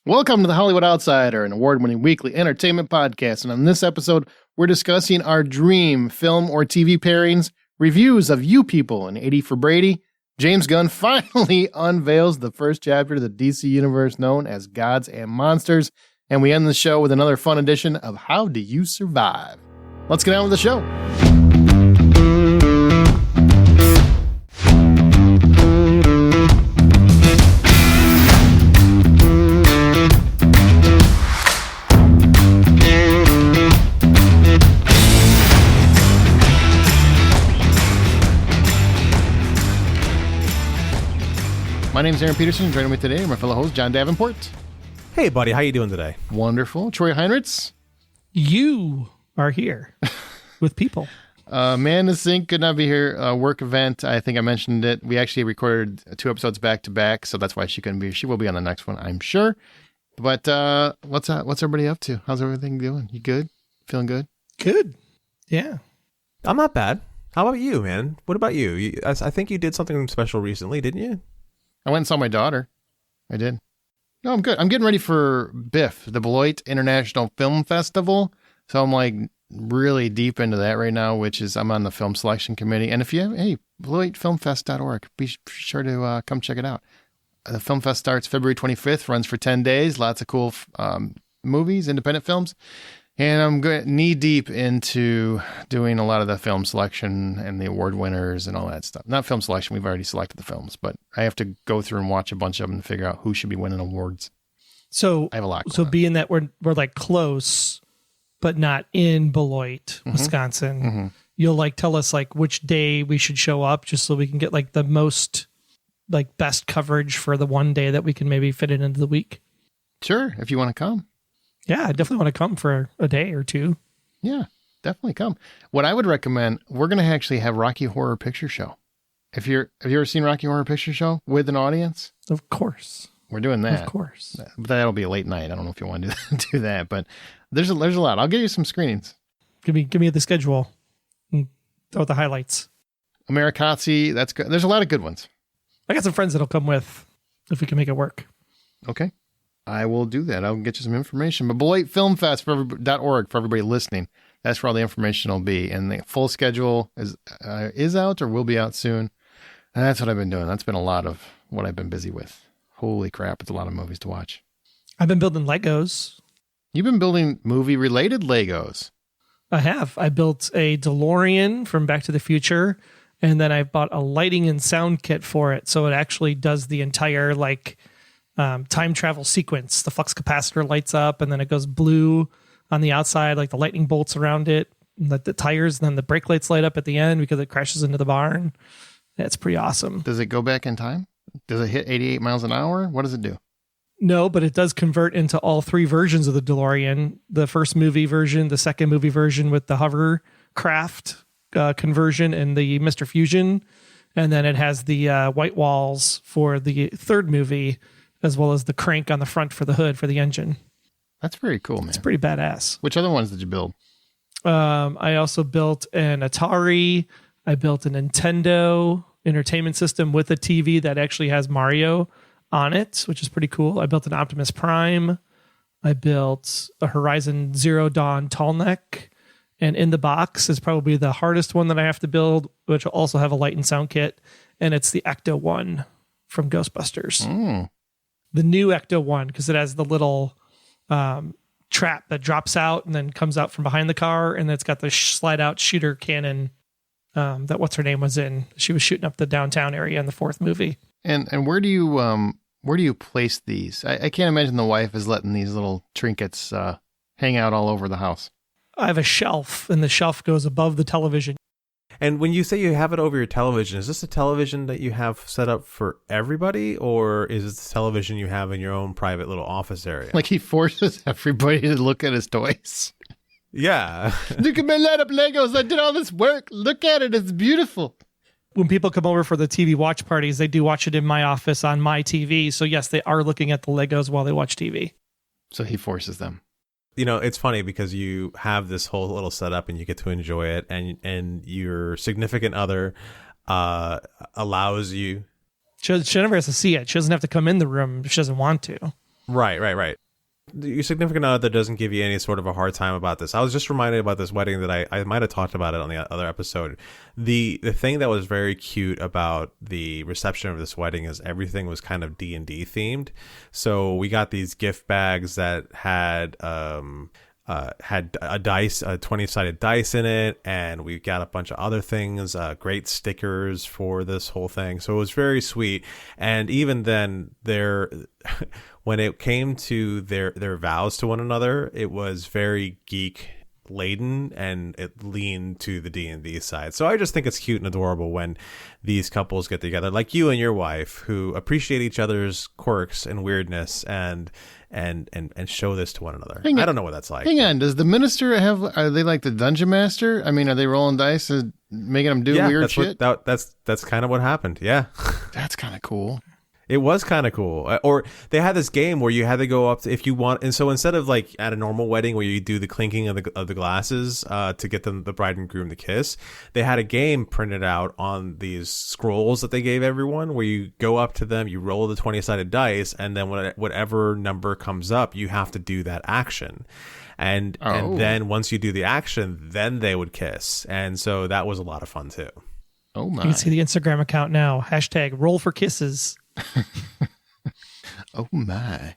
Welcome to the Hollywood Outsider, an award-winning weekly entertainment podcast. And on this episode, we're discussing our dream film or TV pairings, reviews of You People and 80 for Brady. James Gunn finally unveils the first chapter of the DC universe known as Gods and Monsters. And we end the show with another fun edition of How Do You Survive? Let's get on with the show. My name is Aaron Peterson. Joining me today are my fellow host, John Davenport. Hey, buddy. How you doing today? Wonderful. Troy Heinrichs. You are here with people. Amanda Sink could not be here. Work event. I think I mentioned it. We actually recorded 2 episodes back to back, so that's why she couldn't be. She will be on the next one, I'm sure. But what's everybody up to? How's everything doing? You good? Feeling good? Good. Yeah. I'm not bad. How about you, man? What about you? I think you did something special recently, didn't you? I went and saw my daughter. I did. No, I'm good. I'm getting ready for BIFF, the Beloit International Film Festival. So I'm like really deep into that right now, which is I'm on the film selection committee. And if you have, BeloitFilmFest.org, be sure to come check it out. The film fest starts February 25th, runs for 10 days. Lots of cool movies, independent films. And I'm knee deep into doing a lot of the film selection and the award winners and all that stuff. Not film selection. We've already selected the films, but I have to go through and watch a bunch of them to figure out who should be winning awards. So I have a lot. So being that we're like close, but not in Beloit, Wisconsin, you'll like tell us like which day we should show up just so we can get like the most like best coverage for the one day that we can maybe fit it into the week. Sure. If you want to come. Yeah, I definitely want to come for a day or two. Yeah, definitely come. What I would recommend, we're going to actually have Rocky Horror Picture Show. Have you ever seen Rocky Horror Picture Show with an audience? Of course. We're doing that. Of course. But that'll be a late night. I don't know if you want to do that, but there's a lot. I'll get you some screenings. Give me the schedule and throw out the highlights. Americazzi, that's good. There's a lot of good ones. I got some friends that'll come with if we can make it work. Okay. I will do that. I'll get you some information. But BeloitFilmFest.org for everybody listening. That's where all the information will be. And the full schedule is out or will be out soon. And that's what I've been doing. That's been a lot of what I've been busy with. Holy crap. It's a lot of movies to watch. I've been building Legos. You've been building movie-related Legos. I have. I built a DeLorean from Back to the Future. And then I bought a lighting and sound kit for it. So it actually does the entire like time travel sequence. The flux capacitor lights up and then it goes blue on the outside, like the lightning bolts around it, and the tires, and then the brake lights light up at the end because it crashes into the barn. It's pretty awesome. Does it go back in time? Does it hit 88 miles an hour? What does it do? No, but it does convert into all 3 versions of the DeLorean. The first movie version, the second movie version with the hovercraft conversion and the Mr. Fusion. And then it has the white walls for the third movie, as well as the crank on the front for the hood for the engine. That's very cool, man. It's pretty badass. Which other ones did you build? I also built an Atari. I built a Nintendo entertainment system with a TV that actually has Mario on it, which is pretty cool. I built an Optimus Prime. I built a Horizon Zero Dawn tall neck. And in the box is probably the hardest one that I have to build, which will also have a light and sound kit. And it's the Ecto one from Ghostbusters. The new Ecto one, because it has the little trap that drops out and then comes out from behind the car, and it's got the slide out shooter cannon that what's her name was in. She was shooting up the downtown area in the 4th movie. And where do you place these? I can't imagine the wife is letting these little trinkets hang out all over the house. I have a shelf, and the shelf goes above the television. And when you say you have it over your television, is this a television that you have set up for everybody, or is it the television you have in your own private little office area? Like he forces everybody to look at his toys. Yeah. Look at my light up Legos. I did all this work. Look at it. It's beautiful. When people come over for the TV watch parties, they do watch it in my office on my TV. So yes, they are looking at the Legos while they watch TV. So he forces them. You know, it's funny because you have this whole little setup and you get to enjoy it, and your significant other allows you. She never has to see it. She doesn't have to come in the room if she doesn't want to. Right. Your significant other doesn't give you any sort of a hard time about this. I was just reminded about this wedding that I might have talked about it on the other episode. The thing that was very cute about the reception of this wedding is everything was kind of D&D themed. So we got these gift bags that had a 20-sided dice in it, and we got a bunch of other things, great stickers for this whole thing. So it was very sweet. And even then, when it came to their vows to one another, it was very geek laden, and it leaned to the D&D side. So I just think it's cute and adorable when these couples get together, like you and your wife, who appreciate each other's quirks and weirdness and show this to one another. I don't know what that's like. Hang on, does the minister are they like the dungeon master? I mean, are they rolling dice and making them do weird shit? That's kind of what happened. Yeah. That's kind of cool. It was kind of cool. Or they had this game where you had to go up to, if you want, and so instead of like at a normal wedding where you do the clinking of the glasses to get the bride and groom to kiss, they had a game printed out on these scrolls that they gave everyone where you go up to them, you roll the 20-sided dice, and then whatever number comes up, you have to do that action. And then once you do the action, then they would kiss. And so that was a lot of fun too. Oh my. You can see the Instagram account now. #roll for kisses. Oh my.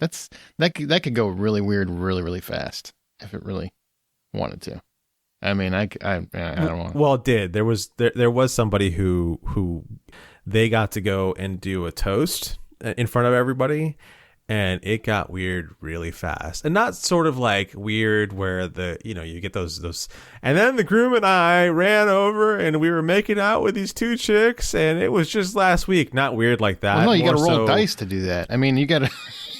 That could go really weird really, really fast if it really wanted to. I mean, I don't want. Well, it did. There was somebody who they got to go and do a toast in front of everybody, and it got weird really fast. And not sort of like weird where you get those. And then the groom and I ran over and we were making out with these two chicks, and it was just last week. Not weird like that. Well, no, you got to roll dice to do that. I mean, you got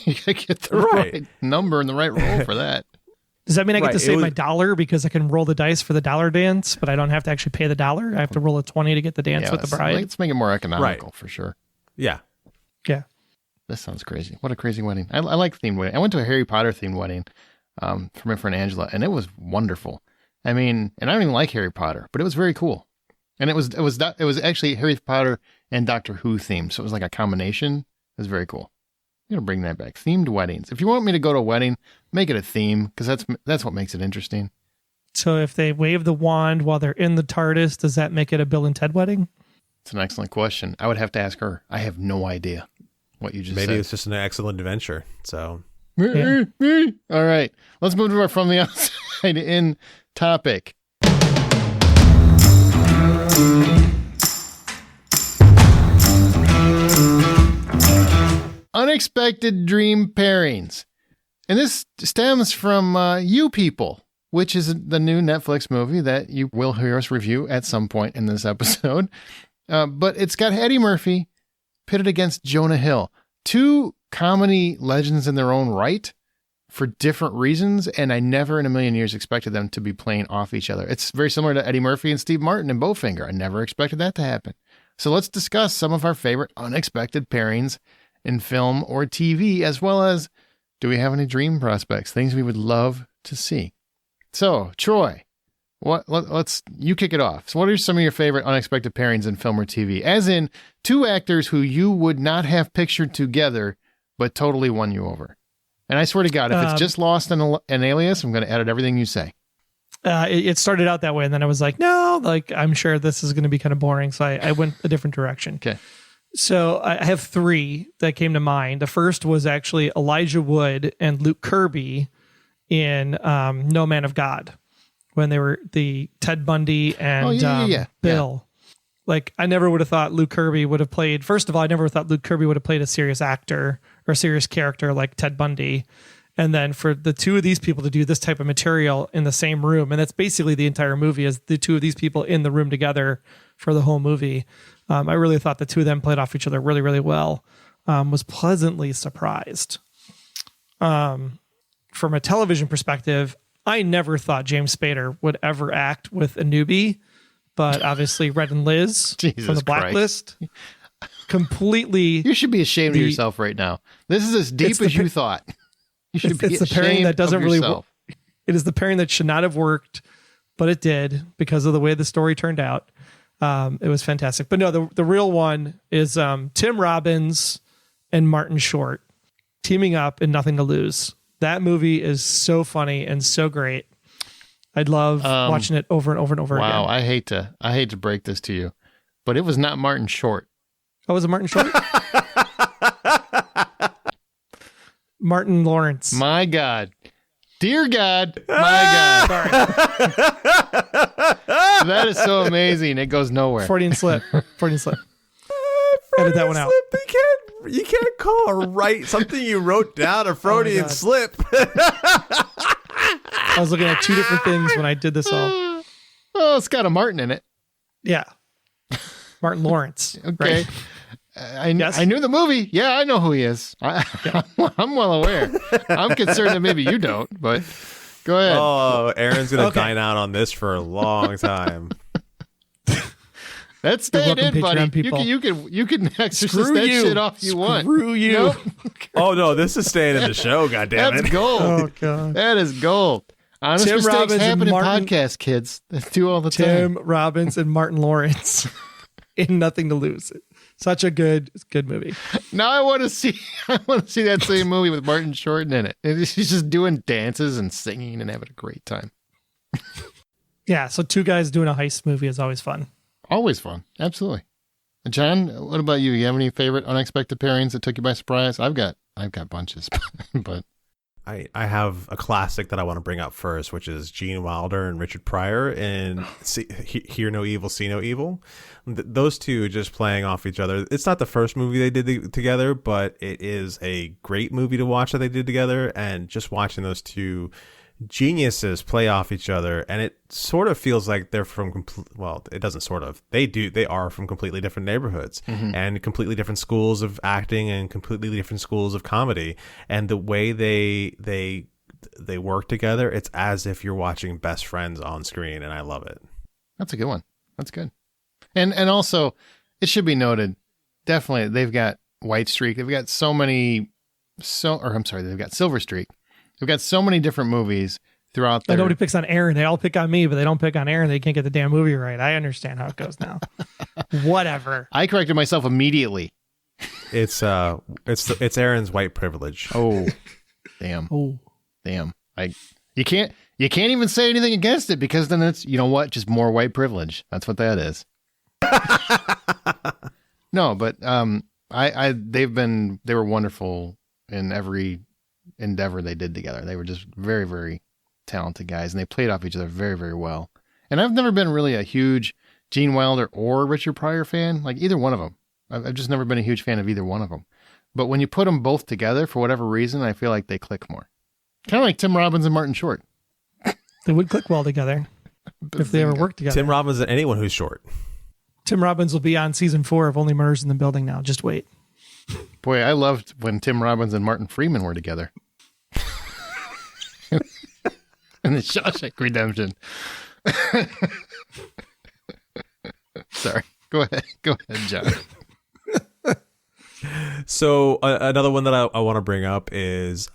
to get the right number and the right roll for that. Does that mean I get to save my $1 because I can roll the dice for the $1 dance, but I don't have to actually pay the $1? I have to roll a 20 to get the dance with the bride. Let's make it more economical for sure. Yeah. Yeah. This sounds crazy. What a crazy wedding. I like themed wedding. I went to a Harry Potter themed wedding for my friend Angela, and it was wonderful. I mean, and I don't even like Harry Potter, but it was very cool. And it was actually Harry Potter and Doctor Who themed, so it was like a combination. It was very cool. I'm gonna bring that back. Themed weddings. If you want me to go to a wedding, make it a theme, because that's what makes it interesting. So if they wave the wand while they're in the TARDIS, does that make it a Bill and Ted wedding? It's an excellent question. I would have to ask her. I have no idea what you just said. Maybe it's just an excellent adventure. So, yeah. All right, let's move to our from the outside in topic. Unexpected dream pairings. And this stems from You People, which is the new Netflix movie that you will hear us review at some point in this episode. But it's got Eddie Murphy pitted against Jonah Hill. Two comedy legends in their own right for different reasons, and I never in a million years expected them to be playing off each other. It's very similar to Eddie Murphy and Steve Martin in Bowfinger. I never expected that to happen. So let's discuss some of our favorite unexpected pairings in film or TV, as well as do we have any dream prospects, things we would love to see. So, Troy, let's you kick it off. So what are some of your favorite unexpected pairings in film or TV? As in two actors who you would not have pictured together, but totally won you over. And I swear to God, if it's just Lost and an Alias, I'm going to edit everything you say. It started out that way, and then I was like, no, I'm sure this is going to be kind of boring. So I went a different direction. Okay. So I have three that came to mind. The first was actually Elijah Wood and Luke Kirby in No Man of God, when they were the Ted Bundy and Bill. Like, I never would have thought Luke Kirby would have played. First of all, I never thought Luke Kirby would have played a serious actor or a serious character like Ted Bundy. And then for the two of these people to do this type of material in the same room, and that's basically the entire movie, is the two of these people in the room together for the whole movie. I really thought the two of them played off each other really, really well. Was pleasantly surprised. From a television perspective, I never thought James Spader would ever act with a newbie, but obviously Red and Liz from the Blacklist. Completely. You should be ashamed of yourself right now. This is as deep as you thought. You should be it's the pairing that doesn't really work. It is the pairing that should not have worked, but it did because of the way the story turned out. It was fantastic. But no, the real one is Tim Robbins and Martin Short. teaming up in Nothing to Lose. That movie is so funny and so great. I'd love watching it over and over and over again. Wow, I hate to break this to you, but it was not Martin Short. Oh, was it Martin Short? Martin Lawrence. My God. Dear God. My God. That is so amazing. It goes nowhere. Freudian slip. Edit that one out. You can't call something you wrote down a Freudian slip. I was looking at two different things when I did this all. Oh, it's got a Martin in it. Yeah. Martin Lawrence. Okay. Right? I knew the movie. Yeah, I know who he is. I'm well aware. I'm concerned that maybe you don't, but go ahead. Oh, Aaron's going to dine out on this for a long time. That's staying in, buddy. You can exercise that shit off you want. Screw you. Nope. Oh, no, this is staying in the show, goddammit. That's gold. Oh, God. That is gold. Honest Tim mistakes Robbins happen in Martin, podcasts, kids. They do all the Tim time. Robbins and Martin Lawrence in Nothing to Lose. Such a good movie. Now I want to see that same movie with Martin Short in it. He's just doing dances and singing and having a great time. Yeah, so two guys doing a heist movie is always fun. Always fun. Absolutely. John, what about you? You have any favorite unexpected pairings that took you by surprise? I've got bunches, but I have a classic that I want to bring up first, which is Gene Wilder and Richard Pryor in Hear No Evil, See No Evil. Those two just playing off each other. It's not the first movie they did together, but it is a great movie to watch that they did together. And just watching those two geniuses play off each other, and it sort of feels like they're from it doesn't sort of, they are from completely different neighborhoods and completely different schools of acting and completely different schools of comedy, and the way they work together, it's as if you're watching best friends on screen, and I love it. That's a good one. That's good. And also, it should be noted, definitely they've got White Streak, they've got they've got Silver Streak. We've got so many different movies throughout there. Nobody picks on Aaron. They all pick on me, but they don't pick on Aaron. They can't get the damn movie right. I understand how it goes now. Whatever. I corrected myself immediately. It's Aaron's white privilege. Oh, damn. Oh, damn. You can't even say anything against it, because then it's, you know what, just more white privilege. That's what that is. No, but they were wonderful in every endeavor they did together. They were just very, very talented guys, and they played off each other very, very well. And I've never been really a huge Gene Wilder or Richard Pryor fan, like either one of them. I've just never been a huge fan of either one of them. But when you put them both together, for whatever reason, I feel like they click more. Kind of like Tim Robbins and Martin Short. They would click well together if they ever worked together. Tim Robbins and anyone who's short. Tim Robbins will be on season 4 of Only Murders in the Building now. Just wait. Boy, I loved when Tim Robbins and Martin Freeman were together. And the Shawshank Redemption. Sorry. Go ahead, John. So another one that I want to bring up is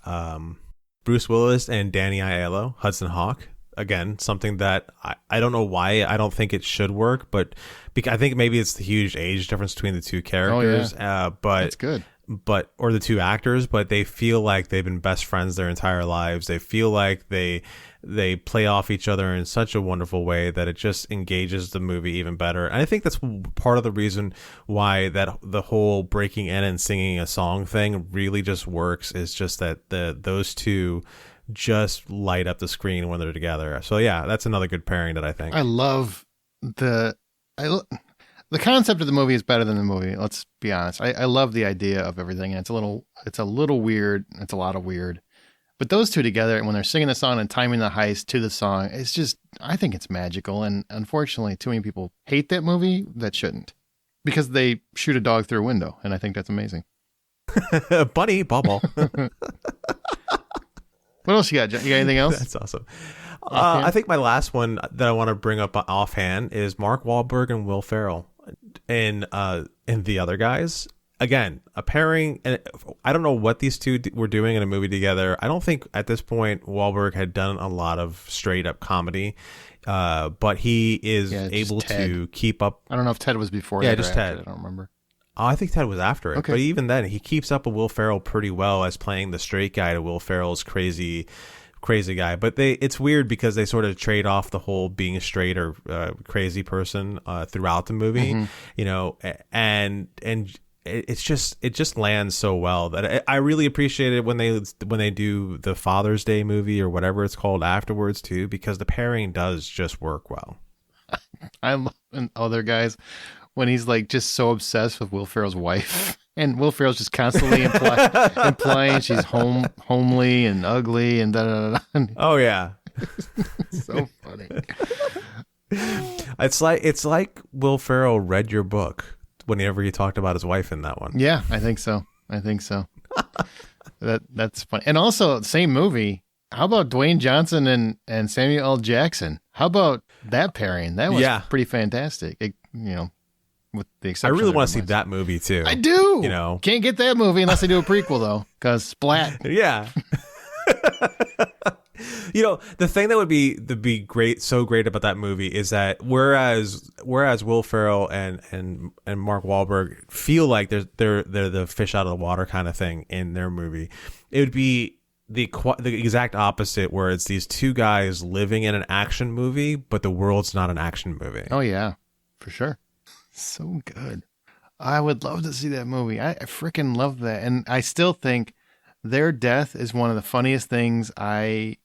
Bruce Willis and Danny Aiello, Hudson Hawk. Again, something that I don't know why I don't think it should work, but I think maybe it's the huge age difference between the two characters. Oh, yeah. But that's good. Or the two actors, but they feel like they've been best friends their entire lives. They feel like they play off each other in such a wonderful way that it just engages the movie even better. And I think that's part of the reason why that the whole breaking in and singing a song thing really just works, is just that those two just light up the screen when they're together. So yeah, that's another good pairing that I think. I love the concept of the movie is better than the movie. Let's be honest. I love the idea of everything. And it's a little weird. It's a lot of weird, but those two together, and when they're singing the song and timing the heist to the song, it's just, I think it's magical. And unfortunately, too many people hate that movie that shouldn't, because they shoot a dog through a window. And I think that's amazing. Bunny bubble. What else you got, John? You got anything else? That's awesome. I think my last one that I want to bring up offhand is Mark Wahlberg and Will Ferrell in The Other Guys. Again, a pairing, and I don't know what these two were doing in a movie together. I don't think at this point Wahlberg had done a lot of straight up comedy, but he is able to keep up. I don't know if Ted was before. Yeah, that just or after. Ted. I don't remember. Oh, I think Ted was after it. Okay. But even then, he keeps up with Will Ferrell pretty well as playing the straight guy to Will Ferrell's crazy guy. But it's weird because they sort of trade off the whole being a straight or crazy person throughout the movie, you know, and it just lands so well that I really appreciate it when they do the Father's Day movie or whatever it's called afterwards too, because the pairing does just work well. I love other guys when he's like just so obsessed with Will Ferrell's wife, and Will Ferrell's just constantly implying she's homely and ugly and da da da. Oh yeah, so funny. It's like Will Ferrell read your book whenever he talked about his wife in that one. Yeah, I think so. That's funny. And also, same movie. How about Dwayne Johnson and Samuel L. Jackson? How about that pairing? That was pretty fantastic. With the exception, I really want to see that movie too. I do. You know, can't get that movie unless they do a prequel though, because splat. Yeah. You know, the thing that would be so great about that movie is that whereas Will Ferrell and Mark Wahlberg feel like they're the fish out of the water kind of thing in their movie, it would be the exact opposite, where it's these two guys living in an action movie, but the world's not an action movie. Oh yeah, for sure. So good. I would love to see that movie. I freaking love that, and I still think their death is one of the funniest things I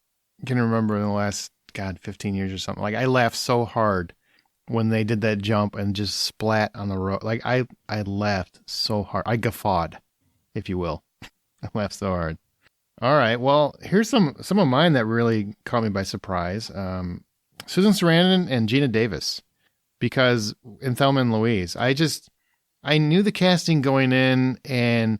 can remember in the last 15 years or something. Like, I laughed so hard when they did that jump and just splat on the road. Like, I laughed so hard. I guffawed, if you will. I laughed so hard. All right. Well, here's some of mine that really caught me by surprise. Susan Sarandon and Gina Davis, because in Thelma and Louise, I knew the casting going in, and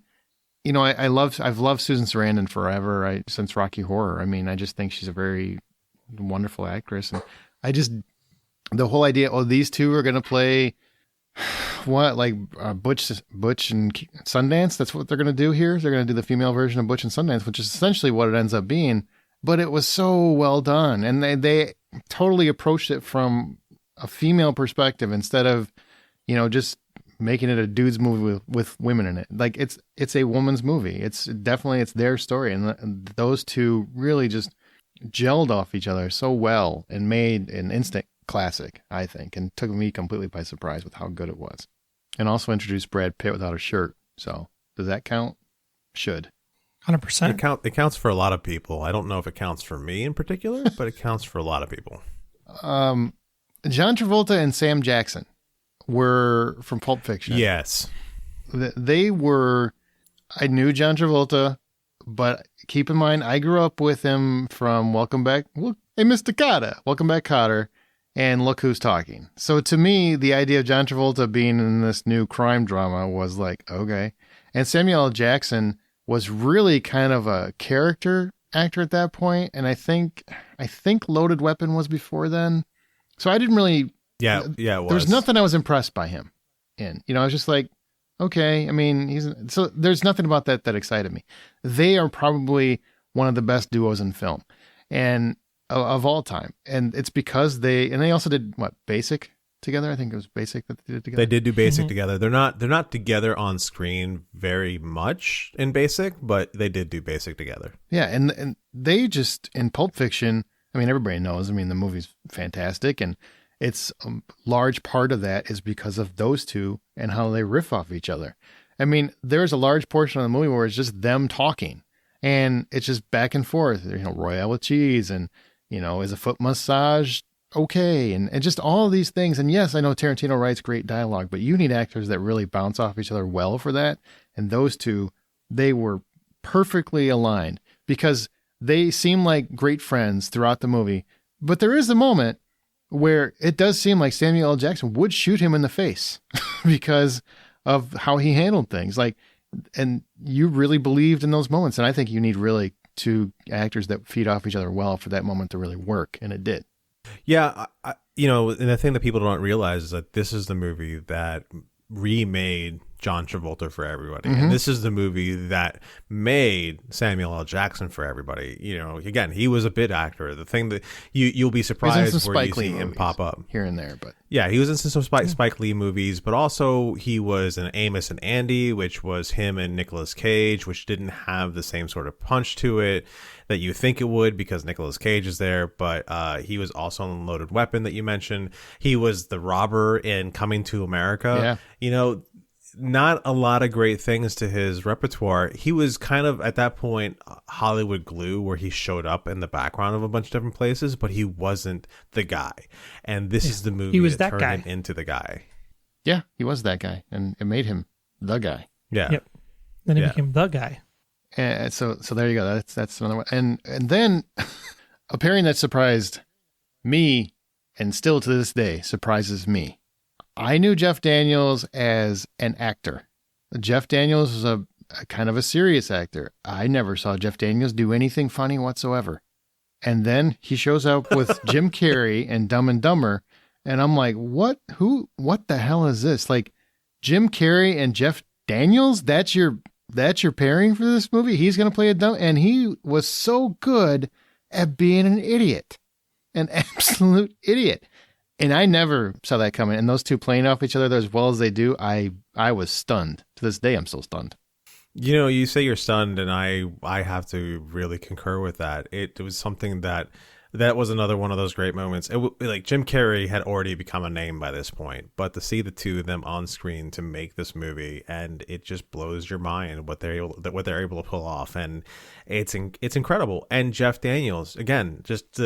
you know, I've loved Susan Sarandon forever, since Rocky Horror. I mean, I just think she's a very wonderful actress, and the whole idea, these two are going to play what, like Butch and Sundance. That's what they're going to do here. They're going to do the female version of Butch and Sundance, which is essentially what it ends up being. But it was so well done, and they totally approached it from a female perspective instead of, you know, just making it a dude's movie with women in it. Like, it's a woman's movie. It's their story, and those two really just gelled off each other so well and made an instant classic, I think, and took me completely by surprise with how good it was. And also introduced Brad Pitt without a shirt. So does that count? Should. 100%. It counts for a lot of people. I don't know if it counts for me in particular, but it counts for a lot of people. John Travolta and Sam Jackson were from Pulp Fiction. Yes. They were, I knew John Travolta, but keep in mind, I grew up with him from Welcome Back. Hey, Mr. Kotter. Welcome Back, Kotter. And Look Who's Talking. So to me, the idea of John Travolta being in this new crime drama was like, okay. And Samuel L. Jackson was really kind of a character actor at that point. And I think Loaded Weapon was before then. So I didn't really... Yeah, it was. There was nothing I was impressed by him in. You know, I was just like, okay. I mean, so there's nothing about that excited me. They are probably one of the best duos in film, and of all time. And it's because they also did Basic together. I think it was Basic that they did together. They did do Basic together. They're not together on screen very much in Basic, but they did do Basic together. Yeah, and they just, in Pulp Fiction, I mean, everybody knows. I mean, the movie's fantastic, and it's a large part of that is because of those two and how they riff off each other. I mean, there's a large portion of the movie where it's just them talking, and it's just back and forth. You know, Royale with cheese, and you know, is a foot massage okay, and just all of these things. And yes, I know Tarantino writes great dialogue, but you need actors that really bounce off each other well for that. And those two, they were perfectly aligned because they seem like great friends throughout the movie. But there is a moment where it does seem like Samuel L. Jackson would shoot him in the face because of how he handled things. Like, and you really believed in those moments. And I think you need really two actors that feed off each other well for that moment to really work. And it did. Yeah. You know, and the thing that people don't realize is that this is the movie that remade John Travolta for everybody. And this is the movie that made Samuel L. Jackson for everybody. You know, again, he was a bit actor. The thing that you'll be surprised where you see him pop up here and there, but yeah, he was in some Spike Lee movies, but also he was in Amos and Andy, which was him and Nicolas Cage, which didn't have the same sort of punch to it that you think it would because Nicolas Cage is there. But he was also in Loaded Weapon that you mentioned. He was the robber in Coming to America. Yeah. You know, not a lot of great things to his repertoire. He was kind of at that point Hollywood glue, where he showed up in the background of a bunch of different places, but he wasn't the guy. And this is the movie that turned him into the guy. Yeah, he was that guy, and it made him the guy. Yeah. Yep. Then he became the guy. And so there you go. That's another one. And then a pairing that surprised me, and still to this day surprises me. I knew Jeff Daniels as an actor. Jeff Daniels was a kind of a serious actor. I never saw Jeff Daniels do anything funny whatsoever. And then he shows up with Jim Carrey and Dumb and Dumber, and I'm like, what the hell is this? Like, Jim Carrey and Jeff Daniels? That's your pairing for this movie? He's going to play a dumb, and he was so good at being an idiot. An absolute idiot. And I never saw that coming. And those two playing off each other as well as they do, I was stunned. To this day, I'm still stunned. You know, you say you're stunned, and I have to really concur with that. It was something that was another one of those great moments. Like, Jim Carrey had already become a name by this point, but to see the two of them on screen to make this movie, and it just blows your mind what they're able to pull off, and it's incredible. And Jeff Daniels, again, just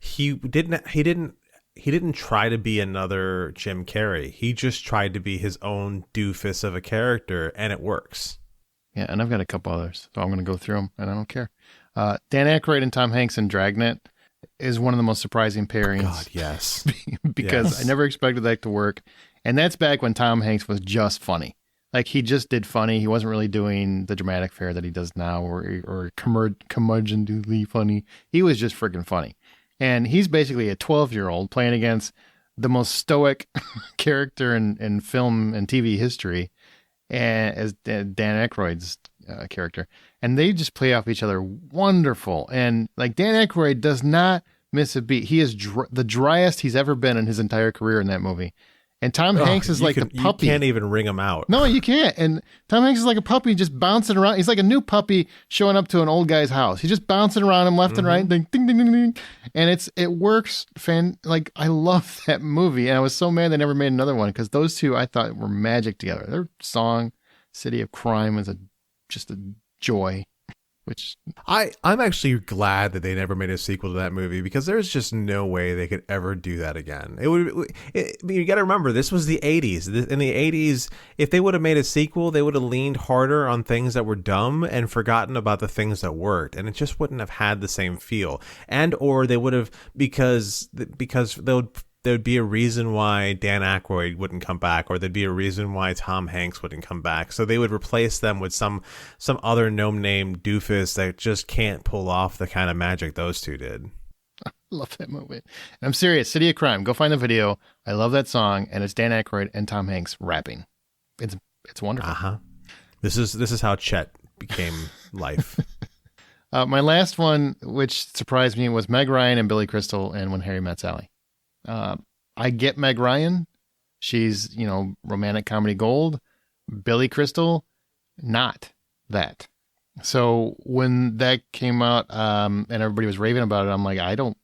he didn't try to be another Jim Carrey. He just tried to be his own doofus of a character, and it works. Yeah, and I've got a couple others, so I'm going to go through them, and I don't care. Dan Aykroyd and Tom Hanks in Dragnet is one of the most surprising pairings. Oh, God, yes. Because I never expected that to work. And that's back when Tom Hanks was just funny. Like, he just did funny. He wasn't really doing the dramatic fare that he does now, or curmudgeonly funny. He was just freaking funny. And he's basically a 12-year-old playing against the most stoic character in film and TV history, as Dan Aykroyd's character. And they just play off each other wonderful. And like, Dan Aykroyd does not miss a beat. He is the driest he's ever been in his entire career in that movie. And Tom Hanks is like the puppy. You can't even wring him out. No, you can't. And Tom Hanks is like a puppy just bouncing around. He's like a new puppy showing up to an old guy's house. He's just bouncing around him left and right. Ding, ding, ding, ding, ding. And it works. Like, I love that movie. And I was so mad they never made another one, because those two I thought were magic together. Their song, City of Crime, was just a joy. Which I'm actually glad that they never made a sequel to that movie, because there's just no way they could ever do that again. You got to remember, this was the 80s. In the 80s, if they would have made a sequel, they would have leaned harder on things that were dumb and forgotten about the things that worked, and it just wouldn't have had the same feel. And or they would have, because there'd be a reason why Dan Aykroyd wouldn't come back, or there'd be a reason why Tom Hanks wouldn't come back. So they would replace them with some other no-name doofus that just can't pull off the kind of magic those two did. I love that movie. And I'm serious. City of Crime. Go find the video. I love that song, and it's Dan Aykroyd and Tom Hanks rapping. It's wonderful. Uh-huh. This is how Chet became life. My last one, which surprised me, was Meg Ryan and Billy Crystal in When Harry Met Sally. I get Meg Ryan. She's, romantic comedy gold. Billy Crystal, not that. So when that came out, and everybody was raving about it, I'm like, I don't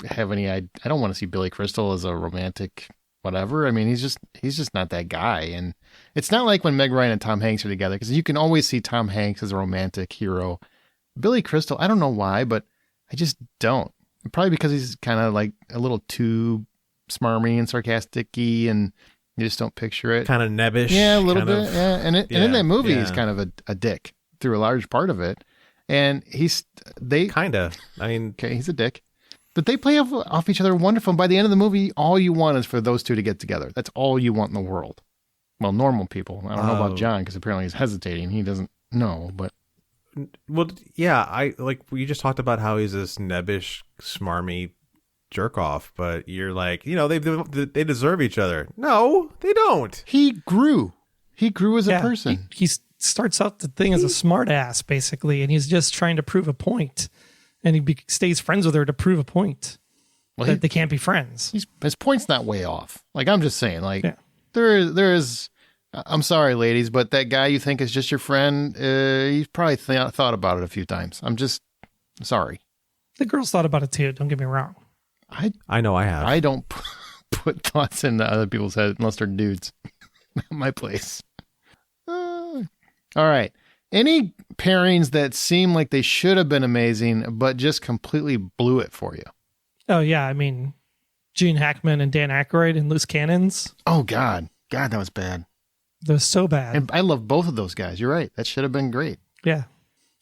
want to see Billy Crystal as a romantic whatever. I mean, he's just not that guy. And it's not like when Meg Ryan and Tom Hanks are together, because you can always see Tom Hanks as a romantic hero. Billy Crystal, I don't know why, but I just don't. Probably because he's kind of like a little too smarmy and sarcastic-y, and you just don't picture it. Kind of nebbish. Yeah, a little bit. Yeah. And in that movie, he's kind of a dick through a large part of it. And he's a dick. But they play off each other wonderful. And by the end of the movie, all you want is for those two to get together. That's all you want in the world. Well, normal people. I don't know about John, because apparently he's hesitating. He doesn't know, but... Well, yeah, we just talked about how he's this nebbish, smarmy jerk off, but you're like, they deserve each other. No, they don't. He grew He grew as a person. He starts out the thing as a smart ass, basically, and he's just trying to prove a point. And he stays friends with her to prove a point. Well, that they can't be friends. His point's not way off. Like, I'm just saying, like, there is, I'm sorry, ladies, but that guy you think is just your friend, he's probably thought about it a few times. I'm just sorry. The girls thought about it too. Don't get me wrong. I know I have. I don't put thoughts into other people's heads unless they're dudes. Not my place. All right. Any pairings that seem like they should have been amazing, but just completely blew it for you? Oh, yeah. I mean, Gene Hackman and Dan Aykroyd in Loose Cannons. Oh, God. God, that was bad. That was so bad. And I love both of those guys. You're right. That should have been great. Yeah.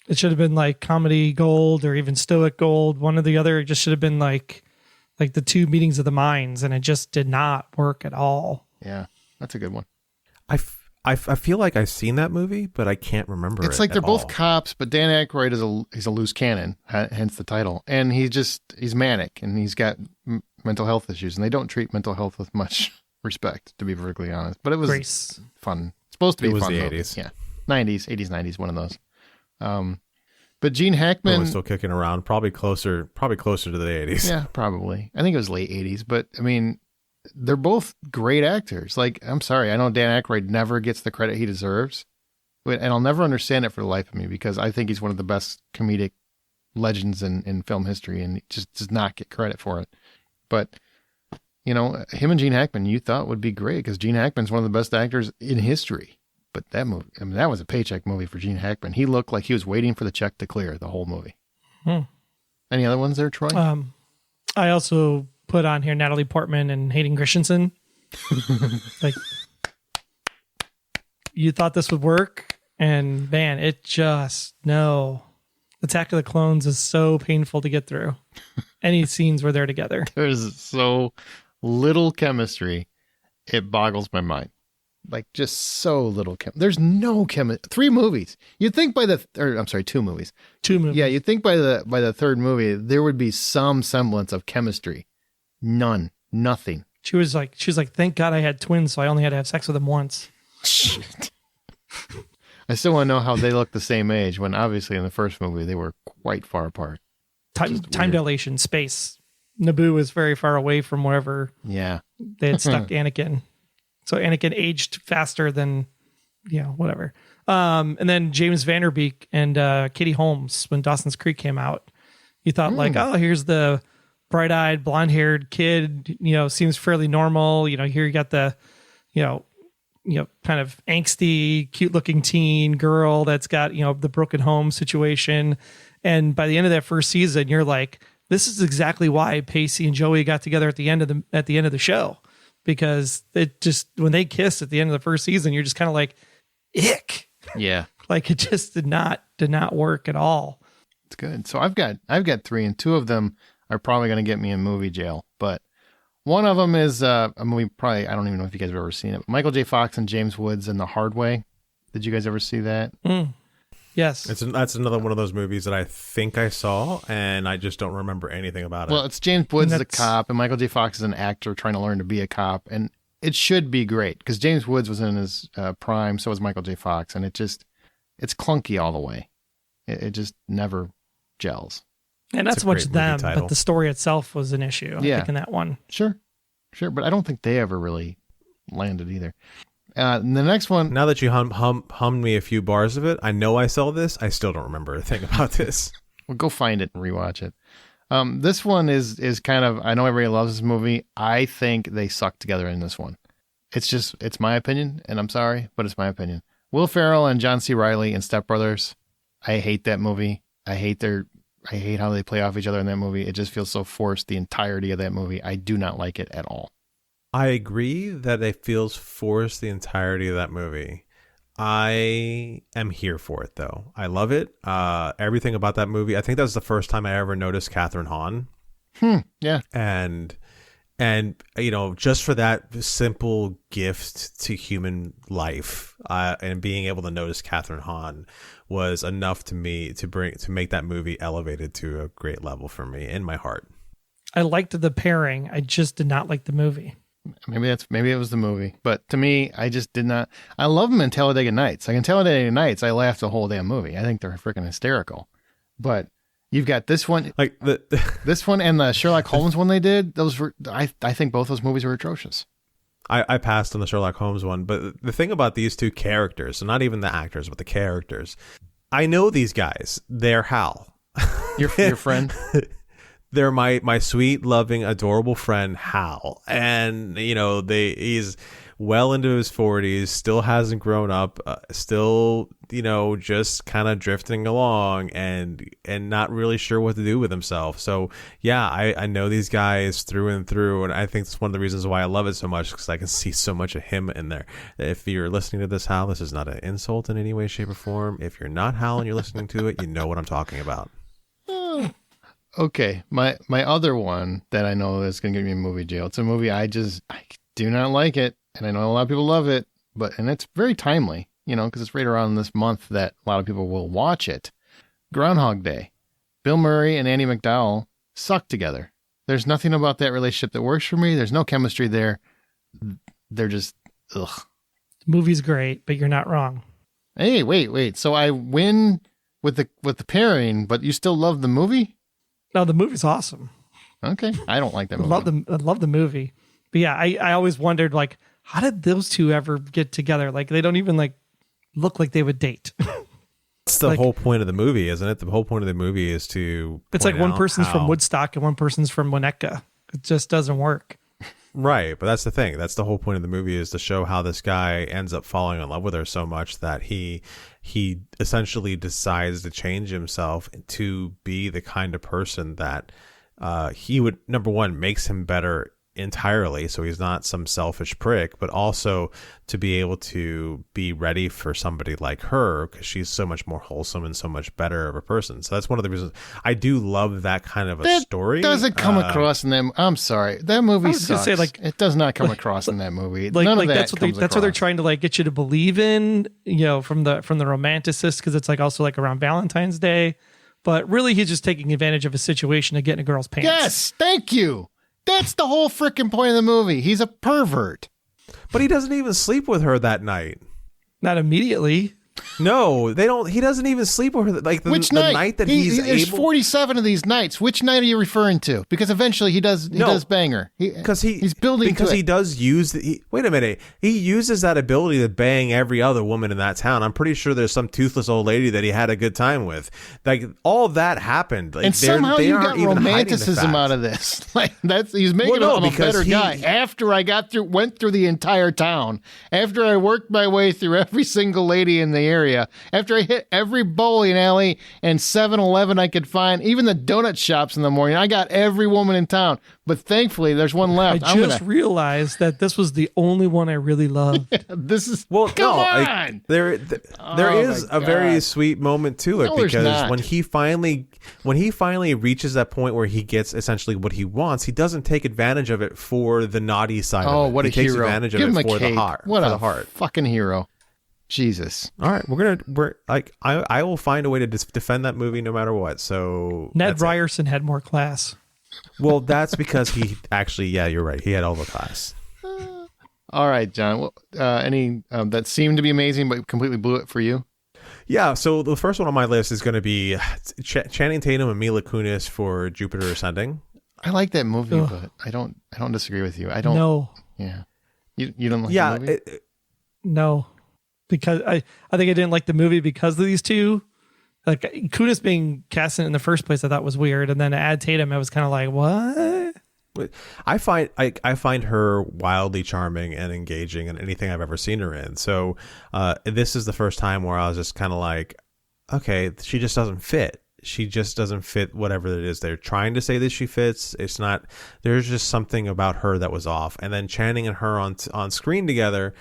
It should have been like comedy gold or even stoic gold. One or the other. It just should have been like the two meetings of the minds, and it just did not work at all. Yeah, that's a good one. I feel like I've seen that movie, but I can't remember. It's like they're both cops, but Dan Aykroyd is a loose cannon, hence the title, and he's manic and he's got mental health issues, and they don't treat mental health with much respect, to be perfectly honest. But it was fun. It's supposed to be fun. It was the 80s, yeah, 90s, 90s, one of those. But Gene Hackman was still kicking around, probably closer to the 80s. Yeah, probably. I think it was late 80s, but I mean, they're both great actors. Like, I'm sorry, I know Dan Aykroyd never gets the credit he deserves, and I'll never understand it for the life of me, because I think he's one of the best comedic legends in film history, and he just does not get credit for it. But, you know, him and Gene Hackman, you thought would be great, because Gene Hackman's one of the best actors in history. But that movie, I mean, that was a paycheck movie for Gene Hackman. He looked like he was waiting for the check to clear the whole movie. Any other ones there, Troy? I also put on here Natalie Portman and Hayden Christensen. Like, you thought this would work, and man, it just, no. Attack of the Clones is so painful to get through. Any scenes where they're together. There's so little chemistry, it boggles my mind. Like, just so little there's no chemistry. 3 movies. You'd think by the 2 movies. 2 movies. Yeah, you'd think by the third movie there would be some semblance of chemistry. None. Nothing. She was like, thank God I had twins, so I only had to have sex with them once. Shit. I still want to know how they look the same age, when obviously in the first movie they were quite far apart. Time dilation, space. Naboo was very far away from wherever they had stuck Anakin. So Anakin aged faster than, whatever. And then James Van Der Beek and Katie Holmes, when Dawson's Creek came out, you thought like, oh, here's the bright-eyed, blonde-haired kid, seems fairly normal. Here you got the, kind of angsty, cute-looking teen girl that's got, the broken home situation. And by the end of that first season, you're like, this is exactly why Pacey and Joey got together at the end of the show. Because it just, when they kissed at the end of the first season, you're just kind of like, ick. Yeah. Like, it just did not work at all. It's good. So I've got 3, and 2 of them are probably going to get me in movie jail. But one of them is a movie, probably, I don't even know if you guys have ever seen it. Michael J. Fox and James Woods in The Hard Way. Did you guys ever see that? Yes. That's another one of those movies that I think I saw, and I just don't remember anything about it. Well, it's James Woods as a cop, and Michael J. Fox is an actor trying to learn to be a cop, and it should be great, because James Woods was in his prime, so was Michael J. Fox, and it's clunky all the way. It just never gels. And not so much them, but the story itself was an issue, I think, in that one. Sure, but I don't think they ever really landed either. The next one. Now that you hummed me a few bars of it, I know I saw this. I still don't remember a thing about this. Well, go find it and rewatch it. This one is kind of, I know everybody loves this movie. I think they suck together in this one. It's my opinion, and I'm sorry, but it's my opinion. Will Ferrell and John C. Reilly in Step Brothers. I hate that movie. I hate how they play off each other in that movie. It just feels so forced, the entirety of that movie. I do not like it at all. I agree that it feels forced the entirety of that movie. I am here for it, though. I love it. Everything about that movie. I think that was the first time I ever noticed Catherine Hahn. Yeah. And just for that simple gift to human life, and being able to notice Catherine Hahn was enough to me to make that movie elevated to a great level for me in my heart. I liked the pairing. I just did not like the movie. Maybe it was the movie, but to me, I just did not. I love them in Talladega Nights. Like in Talladega Nights, I laughed the whole damn movie. I think they're freaking hysterical. But you've got this one, Like this one, and the Sherlock Holmes one they did. Those were, I think both those movies were atrocious. I passed on the Sherlock Holmes one, but the thing about these two characters, so not even the actors, but the characters, I know these guys. They're Hal. Your friend. They're my sweet, loving, adorable friend Hal, and he's well into his 40s, still hasn't grown up, still just kind of drifting along and not really sure what to do with himself. So yeah, I know these guys through and through, and I think it's one of the reasons why I love it so much, because I can see so much of him in there. If you're listening to this, Hal, this is not an insult in any way, shape, or form. If you're not Hal and you're listening to it, you know what I'm talking about. Okay, my other one that I know is going to get me in movie jail. It's a movie I do not like it, and I know a lot of people love it, and it's very timely, because it's right around this month that a lot of people will watch it. Groundhog Day. Bill Murray and Andie MacDowell suck together. There's nothing about that relationship that works for me. There's no chemistry there. They're just ugh. The movie's great, but you're not wrong. Hey, wait. So I win with the pairing, but you still love the movie? No, the movie's awesome. Okay. I don't like that movie. I love the movie. But yeah, I always wondered, like, how did those two ever get together? Like, they don't even look like they would date. That's the whole point of the movie, isn't it? The whole point of the movie is to it's like one person's from Woodstock and one person's from Winnetka. It just doesn't work. Right, but that's the thing. That's the whole point of the movie, is to show how this guy ends up falling in love with her so much that he essentially decides to change himself to be the kind of person that he would, number one, makes him better entirely, so he's not some selfish prick, but also to be able to be ready for somebody like her, because she's so much more wholesome and so much better of a person. So that's one of the reasons I do love that kind of a story. Doesn't come across in them. I'm sorry, that movie sucks. Say, it does not come across in that movie. None of that that's what they're trying to get you to believe in, from the romanticist, because it's also around Valentine's Day, but really he's just taking advantage of a situation to get in a girl's pants. Yes, thank you. That's the whole freaking point of the movie. He's a pervert. But he doesn't even sleep with her that night. Not immediately. No, they don't. He doesn't even sleep with her. Like Which the night that there's 47 of these nights. Which night are you referring to? Because eventually he does bang her. He's building because to he does use. Wait a minute. He uses that ability to bang every other woman in that town. I'm pretty sure there's some toothless old lady that he had a good time with. Like all of that happened. Like, and somehow you got romanticism out of this. He's making him a better guy. After I went through the entire town, after I worked my way through every single lady in the area, after I hit every bowling alley and 7-Eleven I could find, even the donut shops in the morning, I got every woman in town. But thankfully, there's one left. I just realized that this was the only one I really loved. This is come on. There is a very sweet moment to it, because when he finally reaches that point where he gets essentially what he wants, he doesn't take advantage of it for the naughty side. Oh, of it. What he a hero! Takes advantage of it for the heart. What a heart! Fucking hero. Jesus. All right, I will find a way to defend that movie no matter what. So Ned Ryerson had more class. Well, that's because he actually, yeah, you're right. He had all the class. All right, John. Well, any that seemed to be amazing but completely blew it for you? Yeah. So the first one on my list is going to be Channing Tatum and Mila Kunis for Jupiter Ascending. I like that movie, but I don't disagree with you. I don't. No. Yeah. You don't like the movie? No. Because I think I didn't like the movie because of these two. Like Kunis being cast in the first place, I thought was weird, and then to add Tatum, I was kind of like, what? I find her wildly charming and engaging in anything I've ever seen her in. So this is the first time where I was just kind of like, okay, she just doesn't fit. She just doesn't fit whatever it is they're trying to say that she fits. It's not. There's just something about her that was off. And then Channing and her on screen together,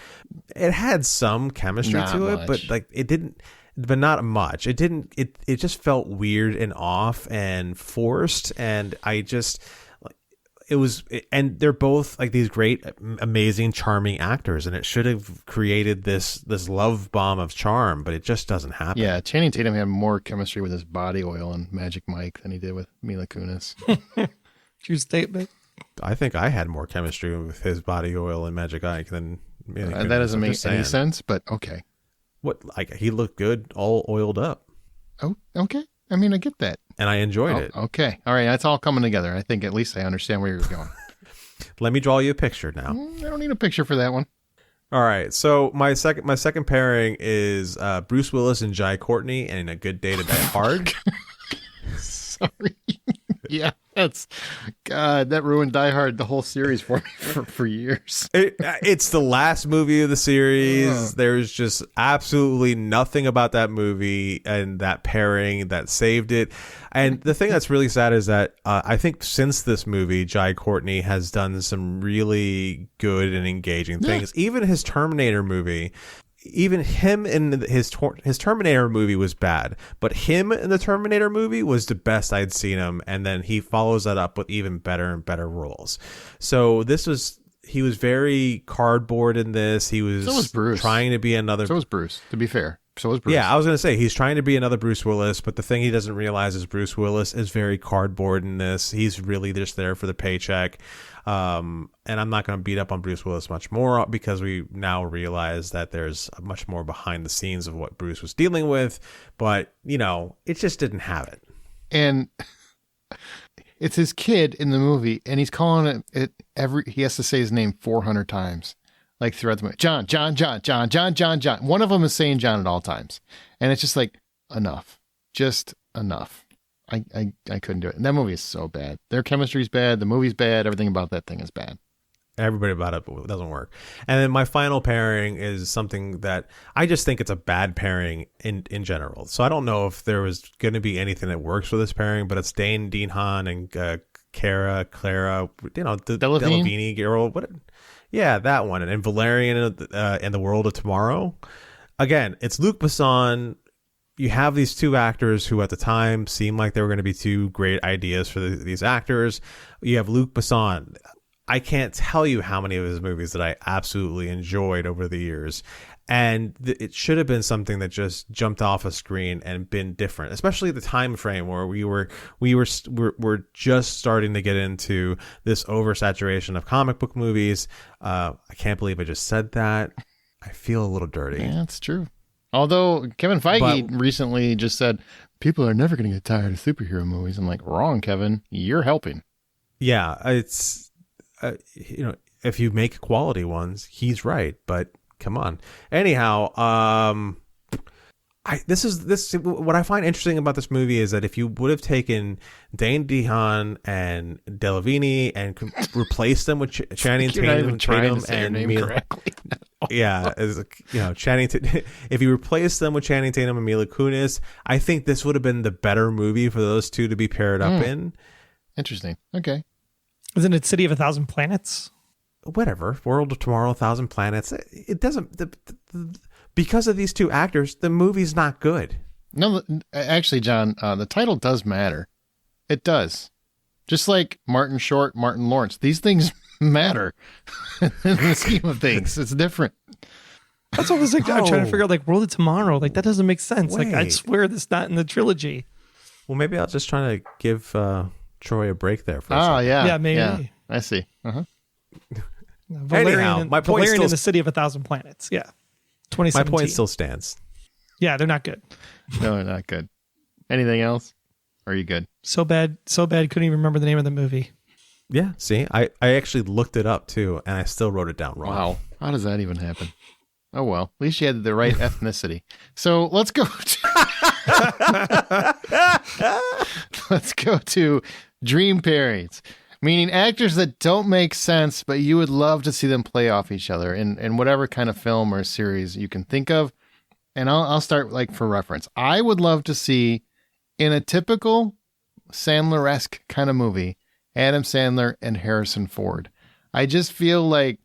it had some chemistry to it, but it didn't. But not much. It didn't. It just felt weird and off and forced. And I just. And they're both these great, amazing, charming actors, and it should have created this love bomb of charm, but it just doesn't happen. Yeah, Channing Tatum had more chemistry with his body oil and Magic Mike than he did with Mila Kunis. True statement. I think I had more chemistry with his body oil and Magic Ike than that doesn't make any sense, but okay. What, like, he looked good, all oiled up. Oh, okay. I mean, I get that. And I enjoyed it. Okay. All right. That's all coming together. I think at least I understand where you're going. Let me draw you a picture now. I don't need a picture for that one. All right. So my second pairing is Bruce Willis and Jai Courtney in A Good Day to Die Hard. Sorry. Yeah, that ruined Die Hard, the whole series for me for years. It's the last movie of the series. There's just absolutely nothing about that movie and that pairing that saved it. And the thing that's really sad is that I think since this movie, Jai Courtney has done some really good and engaging things. Even his Terminator movie. Even him in his Terminator movie was bad, but him in the Terminator movie was the best I'd seen him. And then he follows that up with even better and better roles. So he was very cardboard in this. He was, so was Bruce. Trying to be another. So was Bruce, to be fair. So was Bruce. Yeah, I was going to say he's trying to be another Bruce Willis, but the thing he doesn't realize is Bruce Willis is very cardboard in this. He's really just there for the paycheck. And I'm not going to beat up on Bruce Willis much more because we now realize that there's much more behind the scenes of what Bruce was dealing with. But, it just didn't have it. And it's his kid in the movie, and he's calling it he has to say his name 400 times, like throughout the movie. John. One of them is saying John at all times. And it's just like, enough. Just enough. I couldn't do it. And that movie is so bad. Their chemistry's bad. The movie's bad. Everything about that thing is bad. Everybody about it doesn't work. And then my final pairing is something that I just think it's a bad pairing in general. So I don't know if there was going to be anything that works for this pairing, but it's Dane DeHaan and Clara, the Delevingne girl. Yeah, that one. And Valerian in The World of Tomorrow. Again, it's Luc Besson. You have these two actors who at the time seemed like they were going to be two great ideas for these actors. You have Luc Besson. I can't tell you how many of his movies that I absolutely enjoyed over the years. And it should have been something that just jumped off a screen and been different, especially the time frame where we're just starting to get into this oversaturation of comic book movies. I can't believe I just said that. I feel a little dirty. Yeah, it's true. Although Kevin Feige recently just said, people are never going to get tired of superhero movies. I'm like, wrong, Kevin. You're helping. Yeah, it's, if you make quality ones, he's right. But come on. Anyhow, what I find interesting about this movie is that if you would have taken Dane DeHaan and Delevingne and replaced them with Channing Tatum and Mila, yeah, Channing. If you replace them with Channing Tatum and Mila Kunis, I think this would have been the better movie for those two to be paired up in. Interesting. Okay. Isn't it City of a Thousand Planets? Whatever. World of Tomorrow, Thousand Planets. It doesn't. Because of these two actors, the movie's not good. No, actually, John, the title does matter. It does. Just like Martin Short, Martin Lawrence. These things matter in the scheme of things. It's different. That's what I was like. I'm trying to figure out, like, World of Tomorrow. Like, that doesn't make sense. Wait. Like, I swear that's not in the trilogy. Well, maybe I was just trying to give Troy a break there for a second. Yeah. Yeah, maybe. Yeah, I see. Anyhow, my point Valerian still in the City of a Thousand Planets. Yeah. 2017. My point still stands. Yeah, they're not good. No, they're not good. Anything else? Or are you good? So bad, couldn't even remember the name of the movie. Yeah, see, I actually looked it up too, and I still wrote it down wrong. Wow. How does that even happen? Oh, well, at least you had the right ethnicity. So let's go to dream pairings. Meaning actors that don't make sense, but you would love to see them play off each other in whatever kind of film or series you can think of. And I'll start, like, for reference. I would love to see, in a typical Sandler-esque kind of movie, Adam Sandler and Harrison Ford. I just feel like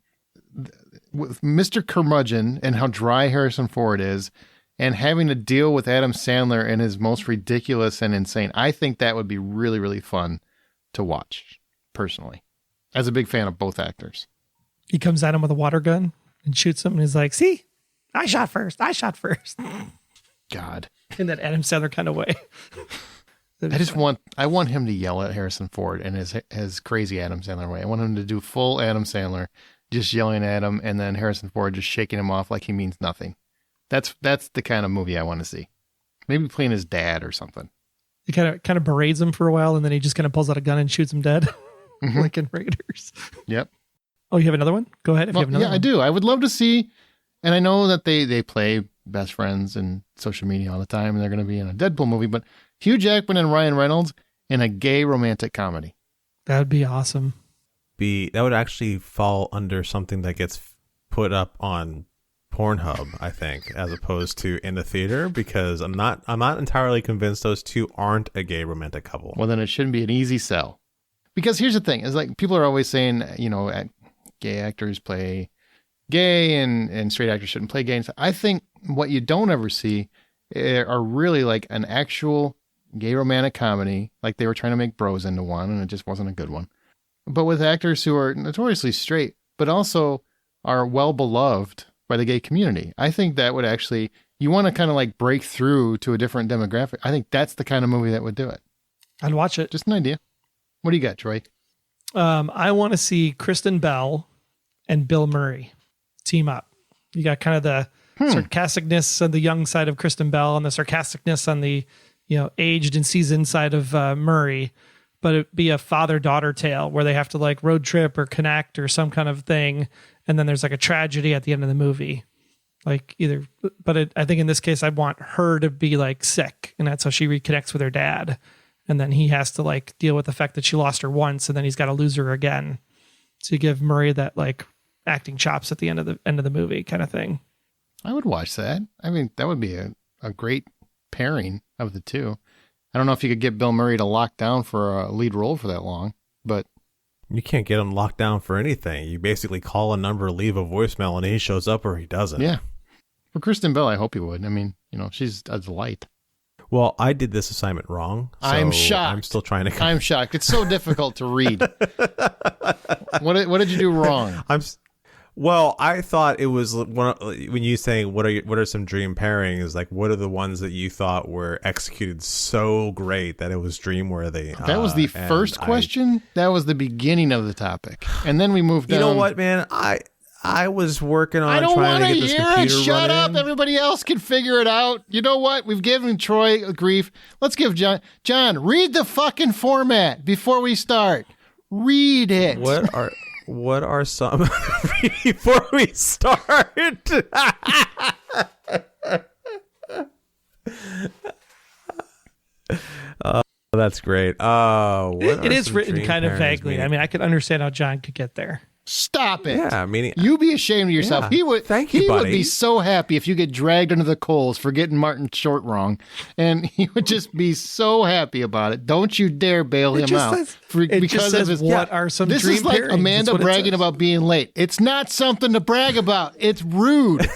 with Mr. Curmudgeon and how dry Harrison Ford is, and having to deal with Adam Sandler and his most ridiculous and insane, I think that would be really, really fun to watch. Personally, as a big fan of both actors. He comes at him with a water gun and shoots him, and he's like, see, I shot first. God. In that Adam Sandler kind of way. I want him to yell at Harrison Ford in his crazy Adam Sandler way. I want him to do full Adam Sandler, just yelling at him, and then Harrison Ford just shaking him off like he means nothing. That's the kind of movie I want to see. Maybe playing his dad or something. He kind of berates him for a while, and then he just kind of pulls out a gun and shoots him dead, like in Raiders. Yep. Oh, you have another one? Go ahead. If you have another yeah, one. I do. I would love to see, and I know that they play best friends in social media all the time, and they're going to be in a Deadpool movie, but Hugh Jackman and Ryan Reynolds in a gay romantic comedy. That would be awesome. That would actually fall under something that gets put up on Pornhub, I think, as opposed to in the theater, because I'm not entirely convinced those two aren't a gay romantic couple. Well, then it shouldn't be an easy sell. Because here's the thing, is like people are always saying, gay actors play gay and straight actors shouldn't play gay. And I think what you don't ever see are really like an actual gay romantic comedy, like they were trying to make Bros into one, and it just wasn't a good one. But with actors who are notoriously straight, but also are well beloved by the gay community. I think that would actually, you want to kind of like break through to a different demographic. I think that's the kind of movie that would do it. I'd watch it. Just an idea. What do you got, Troy? I want to see Kristen Bell and Bill Murray team up. You got kind of the sarcasticness on the young side of Kristen Bell and the sarcasticness on the, aged and seasoned side of Murray, but it'd be a father-daughter tale where they have to like road trip or connect or some kind of thing. And then there's like a tragedy at the end of the movie. I think in this case, I want her to be like sick, and that's how she reconnects with her dad. And then he has to like deal with the fact that she lost her once, and then he's got to lose her again. So you give Murray that like acting chops at the end of the movie kind of thing. I would watch that. I mean, that would be a great pairing of the two. I don't know if you could get Bill Murray to lock down for a lead role for that long, but you can't get him locked down for anything. You basically call a number, leave a voicemail, and he shows up or he doesn't. Yeah. For Kristen Bell, I hope he would. I mean, she's a delight. Well, I did this assignment wrong. So I'm shocked. I'm still trying to. I'm shocked. It's so difficult to read. What did you do wrong? Well, I thought it was when you saying what are some dream pairings, like what are the ones that you thought were executed so great that it was dream worthy? That was the first question. That was the beginning of the topic, and then we moved down. You know what, man? I was working on trying to get this computer running. Shut up! Everybody else can figure it out. You know what? We've given Troy grief. Let's give John. John, read the fucking format before we start. Read it. What are some before we start? That's great. It is written kind of vaguely. I mean, I could understand how John could get there. Stop it. Yeah, I mean, you be ashamed of yourself. Yeah, he would be so happy if you get dragged under the coals for getting Martin Short wrong. And he would just be so happy about it. Don't you dare bail him out. What are some This dream is like pairings? Amanda bragging about being late. It's not something to brag about. It's rude.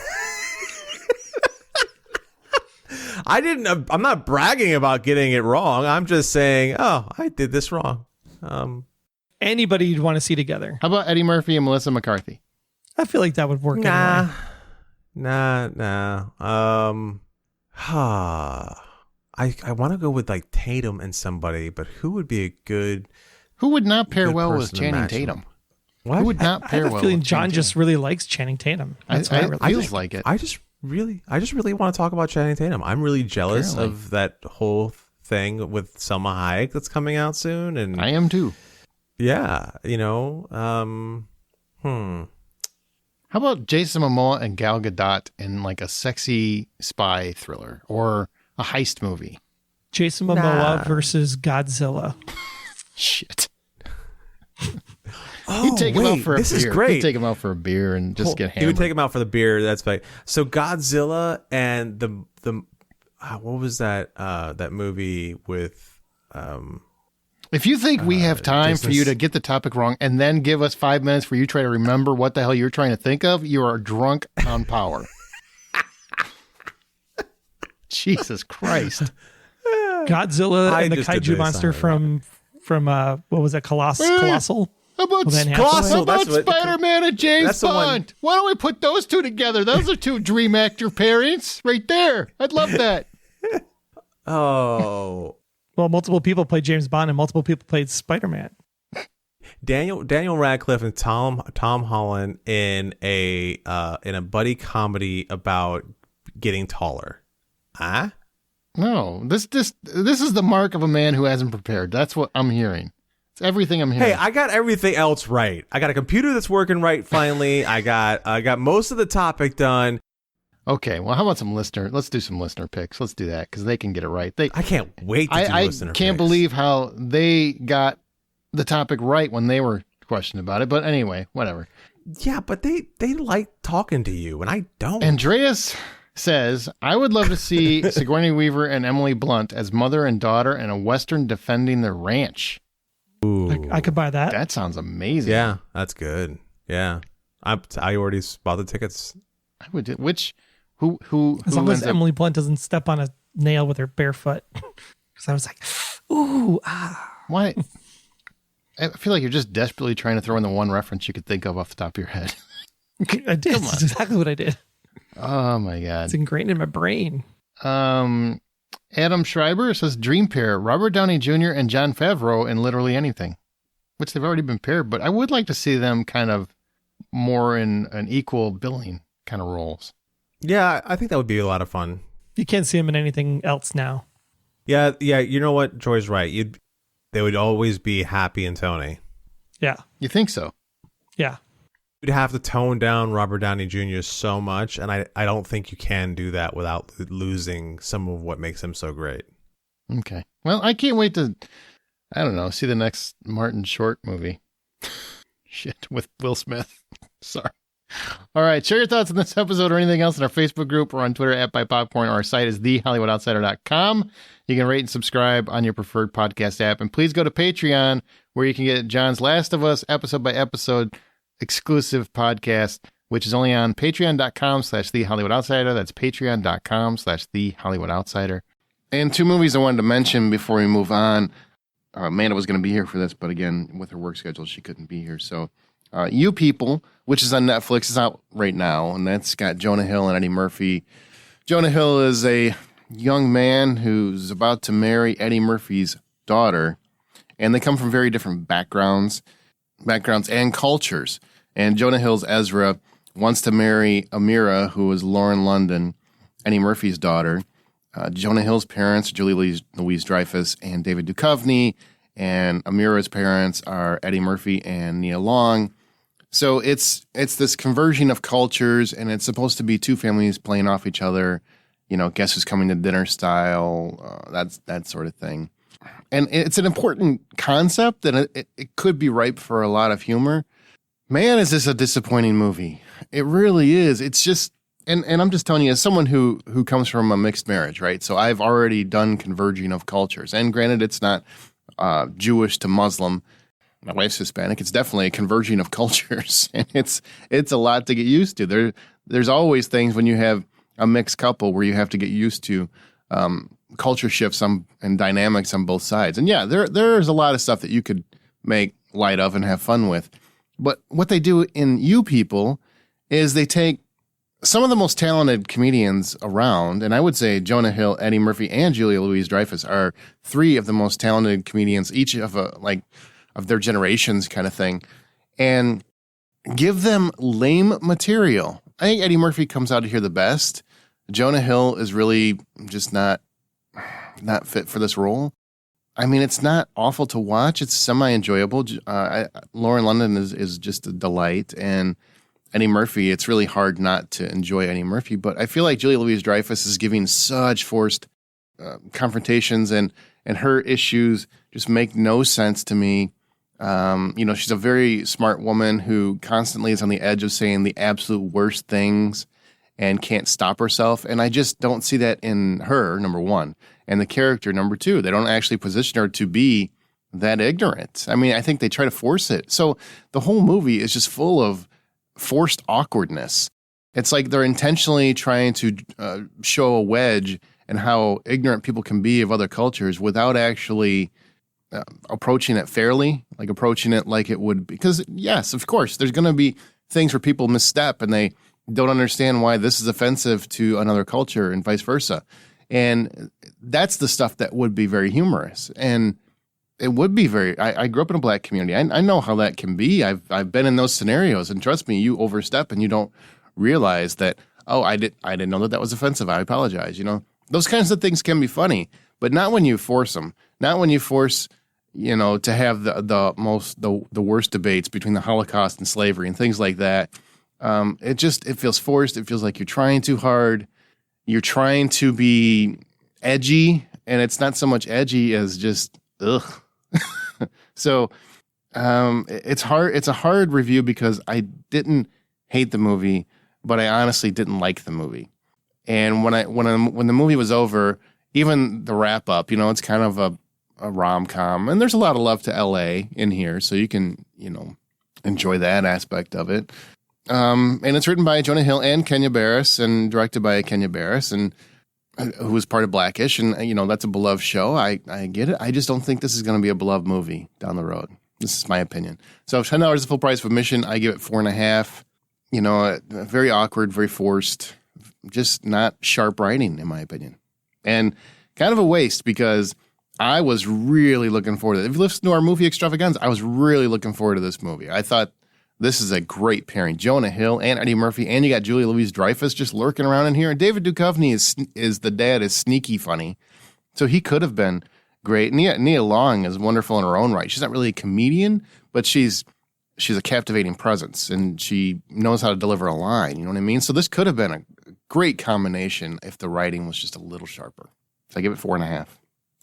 I'm not bragging about getting it wrong. I'm just saying, I did this wrong. Anybody you'd want to see together. How about Eddie Murphy and Melissa McCarthy? I feel like that would work. Nah. Anyway. I want to go with like Tatum and somebody, but who would be a good? Who would not pair well with person to Channing match Tatum? him? What? Who would not pair I have well? a feeling with John Channing just Tatum? really likes Channing Tatum. That's I what I feels like it. I just really want to talk about Channing Tatum. I'm really jealous of that whole thing with Selma Hayek that's coming out soon, and I am too. Yeah, How about Jason Momoa and Gal Gadot in like a sexy spy thriller or a heist movie? Jason Momoa versus Godzilla. Shit. He'd take him out for a beer. This is great. He'd take him out for a beer and just get hammered. He would take him out for the beer. That's right. So Godzilla and the what was that movie with If you think we have time for you to get the topic wrong and then give us 5 minutes for you to try to remember what the hell you're trying to think of, you are drunk on power. Jesus Christ. Godzilla and the kaiju monster from what was that? Colossal? How about Spider-Man and James Bond? Why don't we put those two together? Those are two dream actor pairings right there. I'd love that. Oh. Well, multiple people played James Bond and multiple people played Spider-Man. Daniel Radcliffe and Tom Holland in a buddy comedy about getting taller. Huh? No, this is the mark of a man who hasn't prepared. That's what I'm hearing. It's everything I'm hearing. Hey, I got everything else right. I got a computer that's working right finally. I got most of the topic done. Okay, well, how about let's do some listener picks. Let's do that because they can get it right. I can't wait to do listener picks. I can't believe how they got the topic right when they were questioned about it. But anyway, whatever. Yeah, but they like talking to you, and I don't. Andreas says, I would love to see Sigourney Weaver and Emily Blunt as mother and daughter in a Western defending their ranch. Ooh. I could buy that. That sounds amazing. Yeah, that's good. Yeah. I already bought the tickets. I would do, who as long as Emily Blunt doesn't step on a nail with her bare foot. Because I was like, ooh, ah. Why? I feel like you're just desperately trying to throw in the one reference you could think of off the top of your head. I did. That's exactly what I did. Oh my God. It's ingrained in my brain. Adam Schreiber says dream pair, Robert Downey Jr. and Jon Favreau in literally anything, which they've already been paired, but I would like to see them kind of more in an equal billing kind of roles. Yeah, I think that would be a lot of fun. You can't see them in anything else now. Yeah. You know what? Joy's right. They would always be Happy and Tony. Yeah. You think so? Yeah. You'd have to tone down Robert Downey Jr. so much, and I don't think you can do that without losing some of what makes him so great. Okay. Well, I can't wait to, I don't know, see the next Martin Short movie. Shit, with Will Smith. Sorry. All right. Share your thoughts on this episode or anything else in our Facebook group or on Twitter @ByPopcorn. Our site is thehollywoodoutsider.com. You can rate and subscribe on your preferred podcast app. And please go to Patreon, where you can get John's Last of Us episode by episode exclusive podcast, which is only on patreon.com/thehollywoodoutsider. That's patreon.com/thehollywoodoutsider. And two movies I wanted to mention before we move on. Amanda was going to be here for this, but again, with her work schedule, she couldn't be here. So You People, which is on Netflix, is out right now, and that's got Jonah Hill and Eddie Murphy. Jonah Hill is a young man who's about to marry Eddie Murphy's daughter, and they come from very different backgrounds and cultures. And Jonah Hill's Ezra wants to marry Amira, who is Lauren London, Eddie Murphy's daughter. Jonah Hill's parents, Julie Louis-Dreyfus and David Duchovny, and Amira's parents are Eddie Murphy and Nia Long. So it's this conversion of cultures, and it's supposed to be two families playing off each other. You know, guess who's coming to dinner style, that sort of thing. And it's an important concept, and it could be ripe for a lot of humor. Man, is this a disappointing movie. It really is. It's just, and I'm just telling you, as someone who comes from a mixed marriage, right? So I've already done converging of cultures. And granted, it's not Jewish to Muslim. My wife's Hispanic. It's definitely a converging of cultures. And it's a lot to get used to. There's always things when you have a mixed couple where you have to get used to culture shifts and dynamics on both sides. And yeah, there's a lot of stuff that you could make light of and have fun with. But what they do in You People is they take some of the most talented comedians around, and I would say Jonah Hill, Eddie Murphy, and Julia Louis-Dreyfus are three of the most talented comedians, each of their generations kind of thing, and give them lame material. I think Eddie Murphy comes out of here the best. Jonah Hill is really just not fit for this role. I mean, it's not awful to watch. It's semi-enjoyable. Lauren London is just a delight. And Eddie Murphy, it's really hard not to enjoy Eddie Murphy. But I feel like Julia Louis-Dreyfus is giving such forced confrontations, and her issues just make no sense to me. She's a very smart woman who constantly is on the edge of saying the absolute worst things and can't stop herself. And I just don't see that in her, number one. And the character, number two, they don't actually position her to be that ignorant. I mean, I think they try to force it. So the whole movie is just full of forced awkwardness. It's like they're intentionally trying to show a wedge in how ignorant people can be of other cultures without actually approaching it fairly, like approaching it like it would be. Because, yes, of course, there's going to be things where people misstep and they don't understand why this is offensive to another culture and vice versa. And that's the stuff that would be very humorous. And it would be very, I grew up in a black community. I know how that can be. I've been in those scenarios, and trust me, you overstep and you don't realize that, oh, I didn't know that was offensive. I apologize. You know, those kinds of things can be funny, but not when you force them. Not when you force, you know, to have the worst debates between the Holocaust and slavery and things like that. It feels forced. It feels like you're trying too hard. You're trying to be edgy, and it's not so much edgy as just ugh. So it's hard. It's a hard review because I didn't hate the movie, but I honestly didn't like the movie. And when the movie was over, even the wrap up, you know, it's kind of a rom-com, and there's a lot of love to L.A. in here, so you can, you know, enjoy that aspect of it. And it's written by Jonah Hill and Kenya Barris, and directed by Kenya Barris, and who was part of Blackish, and you know that's a beloved show. I get it. I just don't think this is going to be a beloved movie down the road. This is my opinion. So $10 is the full price of admission. I give it 4.5. You know, very awkward, very forced, just not sharp writing in my opinion, and kind of a waste because I was really looking forward to it. If you listen to our movie extravaganza, I was really looking forward to this movie. I thought this is a great pairing. Jonah Hill and Eddie Murphy, and you got Julia Louis-Dreyfus just lurking around in here. And David Duchovny is the dad, is sneaky funny. So he could have been great. Nia Long is wonderful in her own right. She's not really a comedian, but she's a captivating presence, and she knows how to deliver a line. You know what I mean? So this could have been a great combination if the writing was just a little sharper. So I give it 4.5.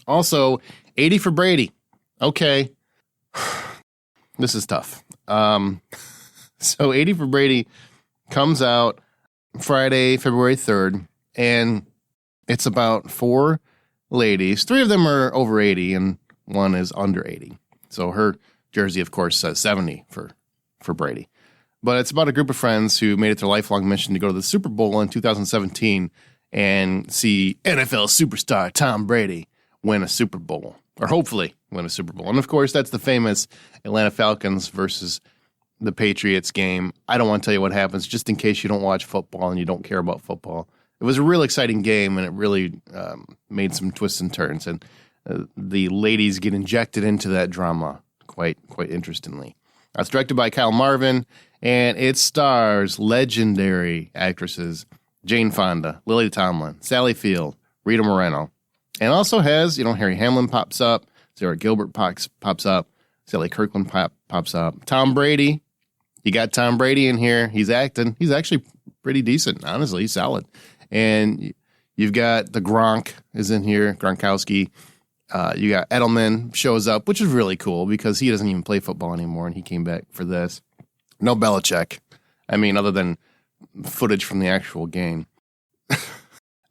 Also, 80 for Brady. Okay. This is tough. So 80 for Brady comes out Friday, February 3rd, and it's about 4 ladies. 3 of them are over 80, and 1 is under 80. So her jersey, of course, says 70 for Brady. But it's about a group of friends who made it their lifelong mission to go to the Super Bowl in 2017 and see NFL superstar Tom Brady win a Super Bowl, or hopefully win a Super Bowl. And, of course, that's the famous Atlanta Falcons versus the Patriots game. I don't want to tell you what happens, just in case you don't watch football and you don't care about football. It was a real exciting game, and it really made some twists and turns. And the ladies get injected into that drama quite interestingly. It's directed by Kyle Marvin, and it stars legendary actresses Jane Fonda, Lily Tomlin, Sally Field, Rita Moreno. And also has, you know, Harry Hamlin pops up, Sarah Gilbert pops up, Sally Kirkland pops up. Tom Brady, you got Tom Brady in here. He's acting. He's actually pretty decent, honestly. He's solid. And you've got the Gronk is in here, Gronkowski. You got Edelman shows up, which is really cool because he doesn't even play football anymore, and he came back for this. No Belichick. I mean, other than footage from the actual game.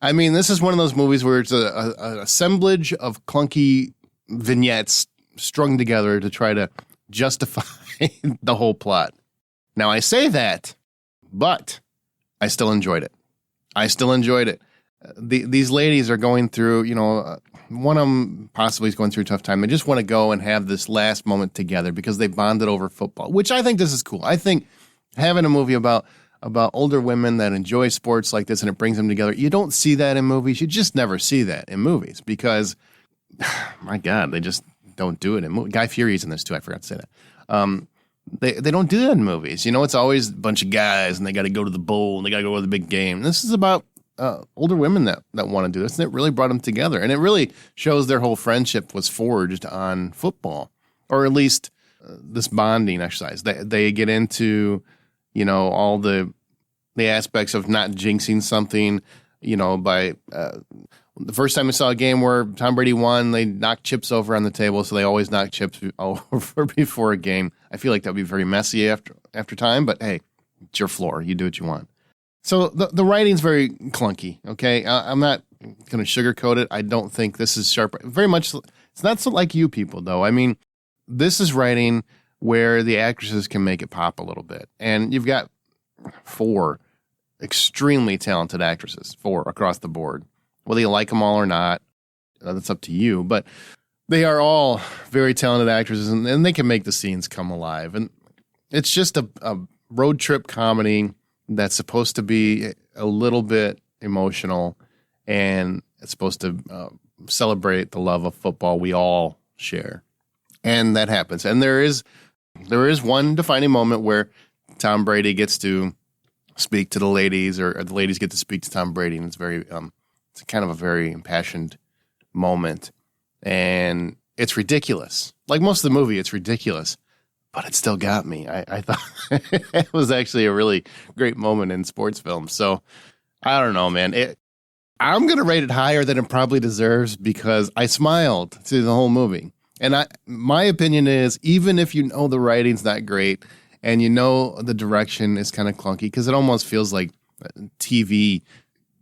I mean, this is one of those movies where it's an assemblage of clunky vignettes strung together to try to justify the whole plot. Now, I say that, but I still enjoyed it. These ladies are going through, you know, one of them possibly is going through a tough time. They just want to go and have this last moment together because they bonded over football, which I think this is cool. I think having a movie about older women that enjoy sports like this and it brings them together, you don't see that in movies. You just never see that in movies because, my God, they just don't do it in movies. Guy Fieri's in this too. I forgot to say that. They don't do that in movies. You know, it's always a bunch of guys and they got to go to the bowl and they got to go to the big game. This is about older women that want to do this, and it really brought them together. And it really shows their whole friendship was forged on football, or at least this bonding exercise. They get into, you know, all the aspects of not jinxing something, you know, by the first time I saw a game where Tom Brady won, they knocked chips over on the table, so they always knock chips over before a game. I feel like that would be very messy after time, but hey, it's your floor. You do what you want. So the writing's very clunky, okay? I'm not going to sugarcoat it. I don't think this is sharp. Very much, it's not so like you people, though. I mean, this is writing where the actresses can make it pop a little bit. And you've got 4 extremely talented actresses, 4 across the board. Whether you like them all or not, that's up to you. But they are all very talented actresses, and they can make the scenes come alive. And it's just a road trip comedy that's supposed to be a little bit emotional, and It's supposed to celebrate the love of football we all share. And that happens. And there is one defining moment where Tom Brady gets to speak to the ladies, or the ladies get to speak to Tom Brady, and it's it's kind of a very impassioned moment. And it's ridiculous. Like most of the movie, it's ridiculous. But it still got me. I thought it was actually a really great moment in sports films. So I don't know, man. I'm going to rate it higher than it probably deserves because I smiled through the whole movie. And my opinion is, even if you know the writing's not great and you know the direction is kind of clunky, because it almost feels like TV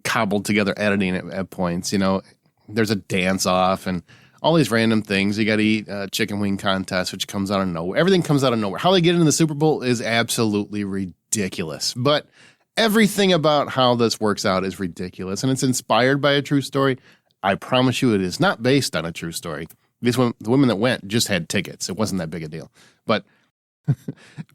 cobbled together editing at points. You know, there's a dance off and all these random things. You got to eat a chicken wing contest, which comes out of nowhere. Everything comes out of nowhere. How they get into the Super Bowl is absolutely ridiculous. But everything about how this works out is ridiculous. And it's inspired by a true story. I promise you it is not based on a true story. The women that went just had tickets. It wasn't that big a deal. But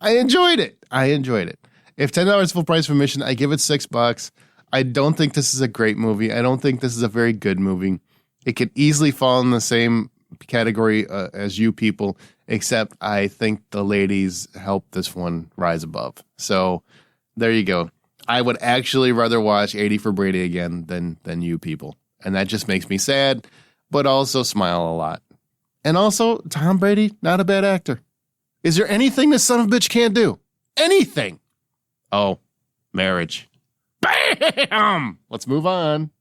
I enjoyed it. If $10 full price for admission, I give it $6. I don't think this is a great movie. I don't think this is a very good movie. It could easily fall in the same category as You People, except I think the ladies helped this one rise above. So there you go. I would actually rather watch 80 for Brady again than You People. And that just makes me sad, but also smile a lot. And also, Tom Brady, not a bad actor. Is there anything this son of a bitch can't do? Anything. Oh, marriage. Bam! Let's move on.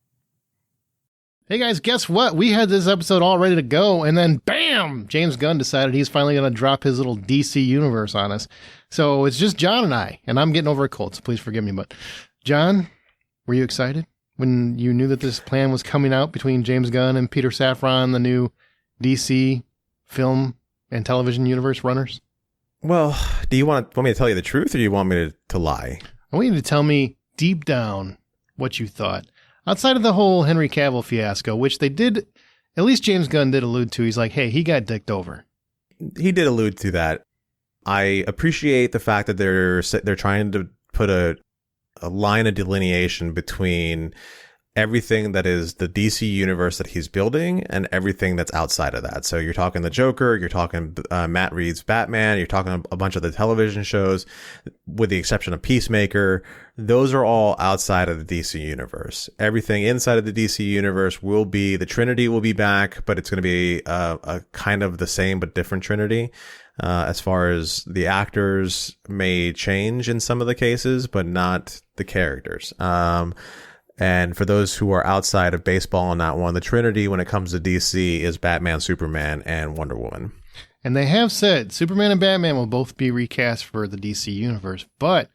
Hey guys, guess what? We had this episode all ready to go, and then bam! James Gunn decided he's finally going to drop his little DC universe on us. So it's just John and I'm getting over a cold, so please forgive me. But John, were you excited when you knew that this plan was coming out between James Gunn and Peter Safran, the new DC film and television universe runners? Well, do you want me to tell you the truth, or do you want me to lie? I want you to tell me deep down what you thought. Outside of the whole Henry Cavill fiasco, which they did, at least James Gunn did allude to. He's like, hey, he got dicked over. He did allude to that. I appreciate the fact that they're trying to put a line of delineation between everything that is the DC universe that he's building and everything that's outside of that. So you're talking the Joker, you're talking Matt Reeves' Batman, you're talking a bunch of the television shows, with the exception of Peacemaker. Those are all outside of the DC universe. Everything inside of the DC universe will be, the Trinity will be back, but it's going to be a kind of the same but different Trinity. As far as the actors may change in some of the cases, but not the characters. And for those who are outside of baseball on that one, the Trinity when it comes to DC is Batman, Superman, and Wonder Woman. And they have said Superman and Batman will both be recast for the DC universe, but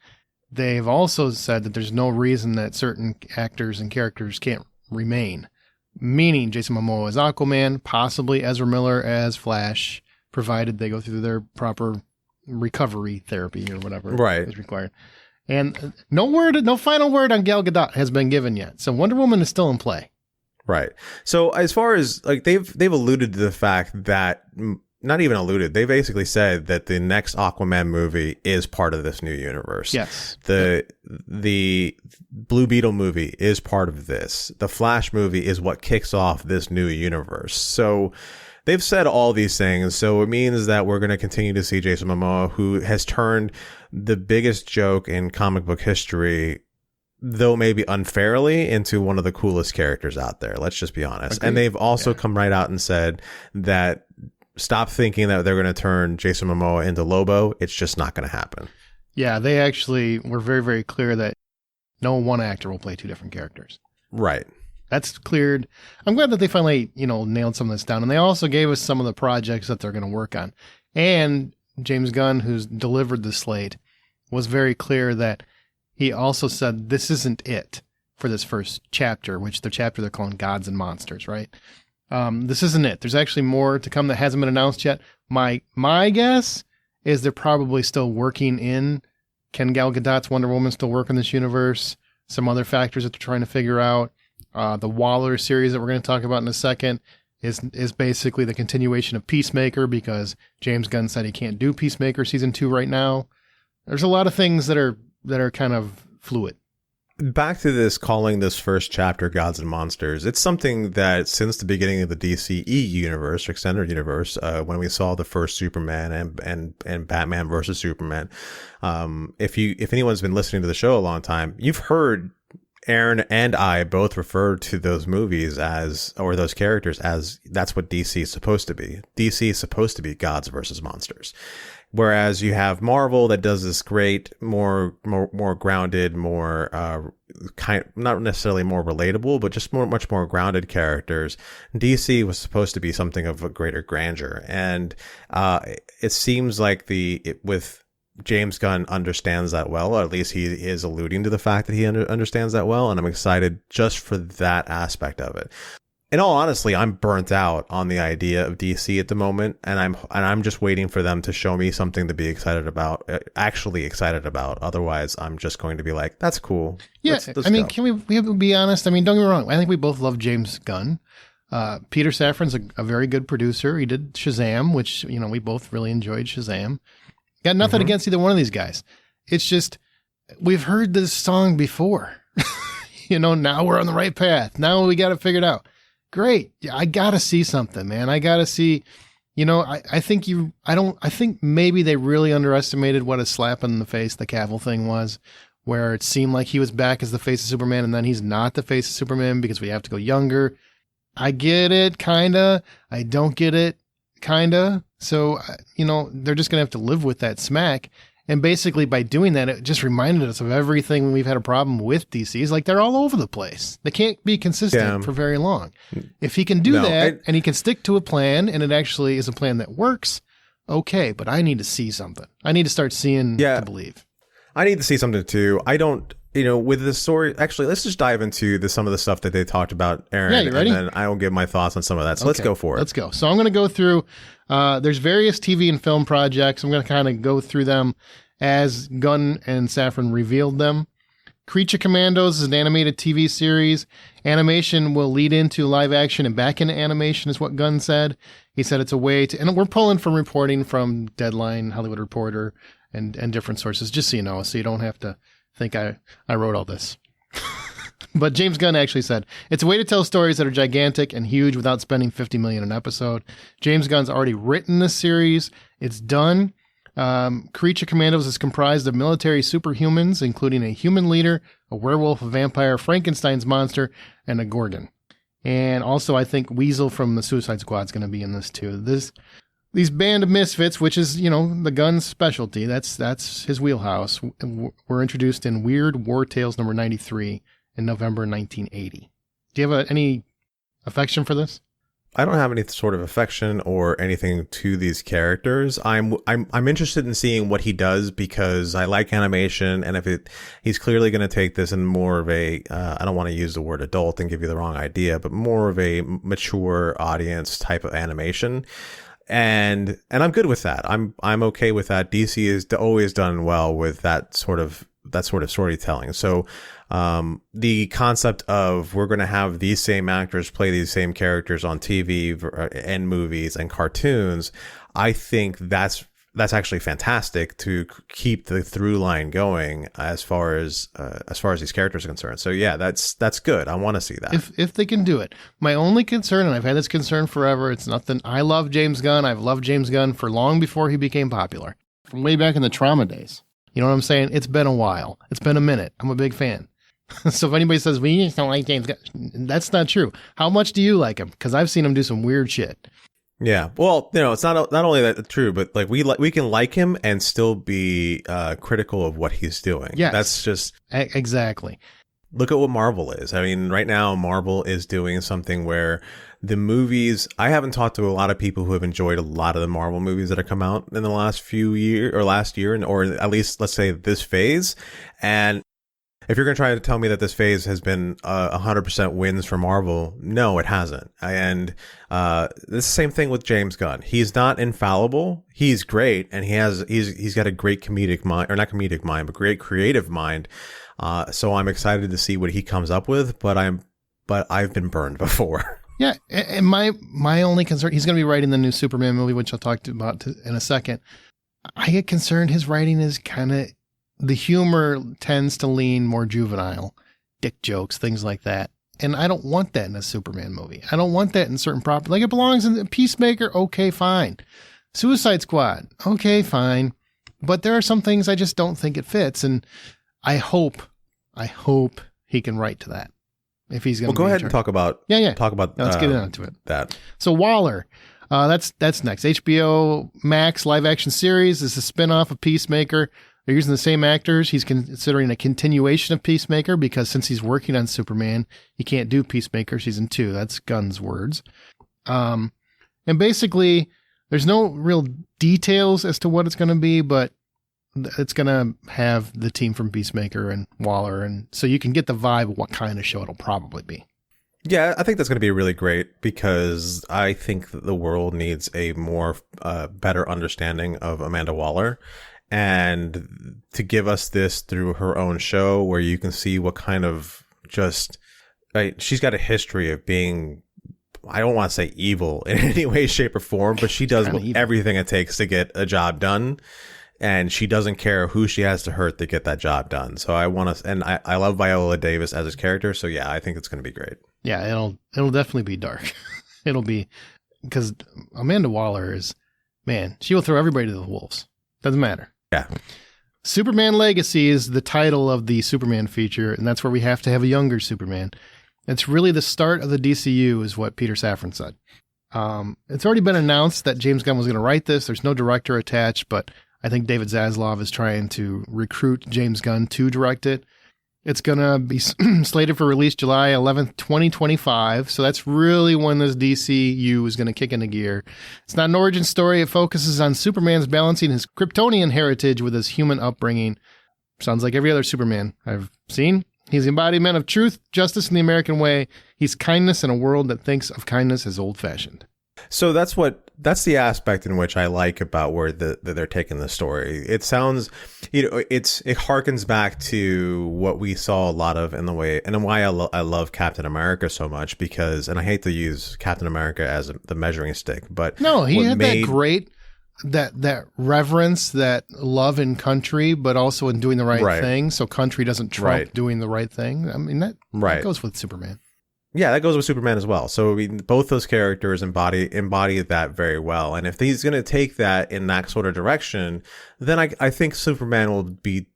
they've also said that there's no reason that certain actors and characters can't remain. Meaning Jason Momoa as Aquaman, possibly Ezra Miller as Flash, provided they go through their proper recovery therapy or whatever is required. And no final word on Gal Gadot has been given yet. So Wonder Woman is still in play. Right. So as far as like they've alluded to the fact that, not even alluded, they basically said that the next Aquaman movie is part of this new universe. Yes. The Blue Beetle movie is part of this. The Flash movie is what kicks off this new universe. So they've said all these things, so it means that we're going to continue to see Jason Momoa, who has turned the biggest joke in comic book history, though maybe unfairly, into one of the coolest characters out there. Let's just be honest. Agreed. And they've also come right out and said that stop thinking that they're going to turn Jason Momoa into Lobo. It's just not going to happen. Yeah, they actually were very, very clear that no one actor will play two different characters. Right. That's cleared. I'm glad that they finally, nailed some of this down. And they also gave us some of the projects that they're going to work on. And James Gunn, who's delivered the slate, was very clear that he also said this isn't it for this first chapter, which the chapter they're calling Gods and Monsters, right? This isn't it. There's actually more to come that hasn't been announced yet. My guess is they're probably still working in, can Gal Gadot's Wonder Woman still work in this universe? Some other factors that they're trying to figure out. The Waller series that we're going to talk about in a second is basically the continuation of Peacemaker, because James Gunn said he can't do Peacemaker season 2 right now. There's a lot of things that are kind of fluid. back to this, calling this first chapter Gods and Monsters. It's something that since the beginning of the DCE universe, or extended universe, when we saw the first Superman and Batman versus Superman, if anyone's been listening to the show a long time, you've heard Aaron and I both refer to those movies as, or those characters as, that's what DC is supposed to be. DC is supposed to be gods versus monsters. Whereas you have Marvel that does this great, more grounded, more not necessarily more relatable, but just much more grounded characters. DC was supposed to be something of a greater grandeur, and it seems like with James Gunn understands that well, or at least he is alluding to the fact that he understands that well, and I'm excited just for that aspect of it. In all honesty, I'm burnt out on the idea of DC at the moment, and I'm just waiting for them to show me something to be excited about, actually excited about. Otherwise, I'm just going to be like, that's cool. Yeah, let's I mean, go. can we be honest? I mean, don't get me wrong. I think we both love James Gunn. Peter Safran's a very good producer. He did Shazam, which, we both really enjoyed Shazam. Got nothing against either one of these guys. It's just, we've heard this song before. Now we're on the right path. Now we got it figured out. Great. Yeah, I got to see something, man. I got to see, I think maybe they really underestimated what a slap in the face the Cavill thing was, where it seemed like he was back as the face of Superman, and then he's not the face of Superman because we have to go younger. I get it, kind of. I don't get it, kind of. So, they're just going to have to live with that smack. And basically by doing that, it just reminded us of everything we've had a problem with DCs. Like, they're all over the place. They can't be consistent for very long. If he can do that and he can stick to a plan, and it actually is a plan that works, okay, but I need to see something. I need to start seeing to believe. I need to see something too. I don't, with the story, actually, let's just dive into some of the stuff that they talked about, Aaron. Yeah, you ready? And then I will give my thoughts on some of that. So let's go for it. Let's go. So I'm going to go through, there's various TV and film projects. I'm going to kind of go through them as Gunn and Safran revealed them. Creature Commandos is an animated TV series. Animation will lead into live action and back into animation is what Gunn said. He said it's a way to, and we're pulling from reporting from Deadline, Hollywood Reporter, and different sources, just so you know, so you don't have to think I wrote all this. But James Gunn actually said, it's a way to tell stories that are gigantic and huge without spending $50 million an episode. James Gunn's already written this series. It's done. Creature Commandos is comprised of military superhumans, including a human leader, a werewolf, a vampire, Frankenstein's monster, and a Gorgon. And also, I think Weasel from the Suicide Squad is going to be in this too. These band of misfits, which is, the Gunn's specialty, that's his wheelhouse, were introduced in Weird War Tales number 93 in November 1980. Do you have any affection for this? I don't have any sort of affection or anything to these characters. I'm interested in seeing what he does because I like animation, and he's clearly going to take this in more of a I don't want to use the word adult and give you the wrong idea, but more of a mature audience type of animation. And I'm good with that. I'm okay with that. DC has always done well with that sort of storytelling. So the concept of we're going to have these same actors play these same characters on TV and movies and cartoons, I think that's actually fantastic to keep the through line going as far as these characters are concerned. So yeah, that's good. I want to see that. If they can do it. My only concern, and I've had this concern forever, it's nothing. I love James Gunn. I've loved James Gunn for long before he became popular. From way back in the Trauma days. You know what I'm saying? It's been a while. It's been a minute. I'm a big fan. So if anybody says, we just don't like James Gunn, that's not true. How much do you like him? Because I've seen him do some weird shit. Yeah. Well, it's not only that true, but like we can like him and still be critical of what he's doing. Yeah. That's just exactly. Look at what Marvel is. I mean, right now Marvel is doing something where the movies, I haven't talked to a lot of people who have enjoyed a lot of the Marvel movies that have come out in the last few years or last year, or at least let's say this phase. And if you're going to try to tell me that this phase has been 100% wins for Marvel, no, it hasn't. And it's the same thing with James Gunn. He's not infallible. He's great, and he's got a great comedic mind, or not comedic mind, but great creative mind. So I'm excited to see what he comes up with. But I've been burned before. Yeah, and my only concern, he's going to be writing the new Superman movie, which I'll talk about in a second. I get concerned his writing is kind of, the humor tends to lean more juvenile. dick jokes, things like that. And I don't want that in a Superman movie. I don't want that in certain property. Like, it belongs in Peacemaker, okay, fine. Suicide Squad, okay, fine. But there are some things I just don't think it fits, and I hope he can write to that. If he's going to go ahead and talk about let's get into it. That. So Waller, that's next. HBO Max live action series is a spinoff of Peacemaker. They're using the same actors. He's considering a continuation of Peacemaker because since he's working on Superman, he can't do Peacemaker season 2. That's Gunn's words. And basically, there's no real details as to what it's going to be, but it's going to have the team from Peacemaker and Waller, and so you can get the vibe of what kind of show it'll probably be. Yeah, I think that's going to be really great because I think that the world needs a more better understanding of Amanda Waller. And to give us this through her own show where you can see what kind of she's got a history of being, I don't want to say evil in any way, shape, or form, but she does everything it takes to get a job done. And she doesn't care who she has to hurt to get that job done. So I love Viola Davis as his character. So yeah, I think it's going to be great. Yeah, it'll definitely be dark. It'll be, because Amanda Waller is, man, she will throw everybody to the wolves. Doesn't matter. Yeah. Superman Legacy is the title of the Superman feature, and that's where we have to have a younger Superman. It's really the start of the DCU, is what Peter Safran said. It's already been announced that James Gunn was going to write this. There's no director attached, but I think David Zaslav is trying to recruit James Gunn to direct it. It's going to be slated for release July 11th, 2025. So that's really when this DCU is going to kick into gear. It's not an origin story. It focuses on Superman's balancing his Kryptonian heritage with his human upbringing. Sounds like every other Superman I've seen. He's the embodiment of truth, justice, and the American way. He's kindness in a world that thinks of kindness as old-fashioned. So that's the aspect in which I like about where they're taking the story. It sounds, it harkens back to what we saw a lot of and why I love Captain America so much, because, and I hate to use Captain America as the measuring stick, but no, he had that great, that reverence, that love in country, but also in doing the right thing. So country doesn't trump doing the right thing. I mean, that goes with Superman. Yeah, that goes with Superman as well. So I mean, both those characters embody that very well. And if he's going to take that in that sort of direction, then I think Superman will be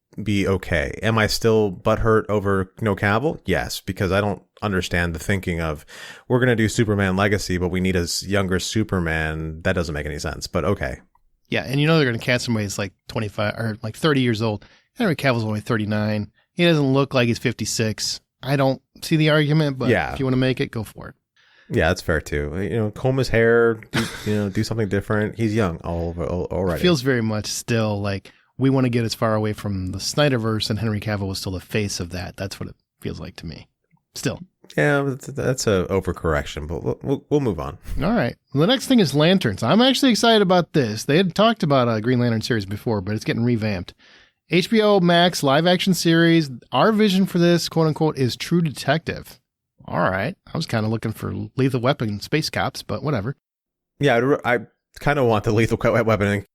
okay. Am I still butthurt over no Cavill? Yes, because I don't understand the thinking of we're going to do Superman Legacy, but we need a younger Superman. That doesn't make any sense. But okay. Yeah, and they're going to cast somebody who's like 25 or like 30 years old. Henry Cavill's only 39. He doesn't look like he's 56. I don't see the argument, but if you want to make it, go for it. Yeah, that's fair too. Comb his hair, do something different. He's young already. It feels very much still like we want to get as far away from the Snyderverse, and Henry Cavill was still the face of that. That's what it feels like to me. Still. Yeah, that's a overcorrection, but we'll move on. All right. Well, the next thing is Lanterns. I'm actually excited about this. They had talked about a Green Lantern series before, but it's getting revamped. HBO Max live action series. Our vision for this, quote unquote, is True Detective. All right. I was kind of looking for Lethal Weapon Space Cops, but whatever. Yeah, I kind of want the Lethal Weapon and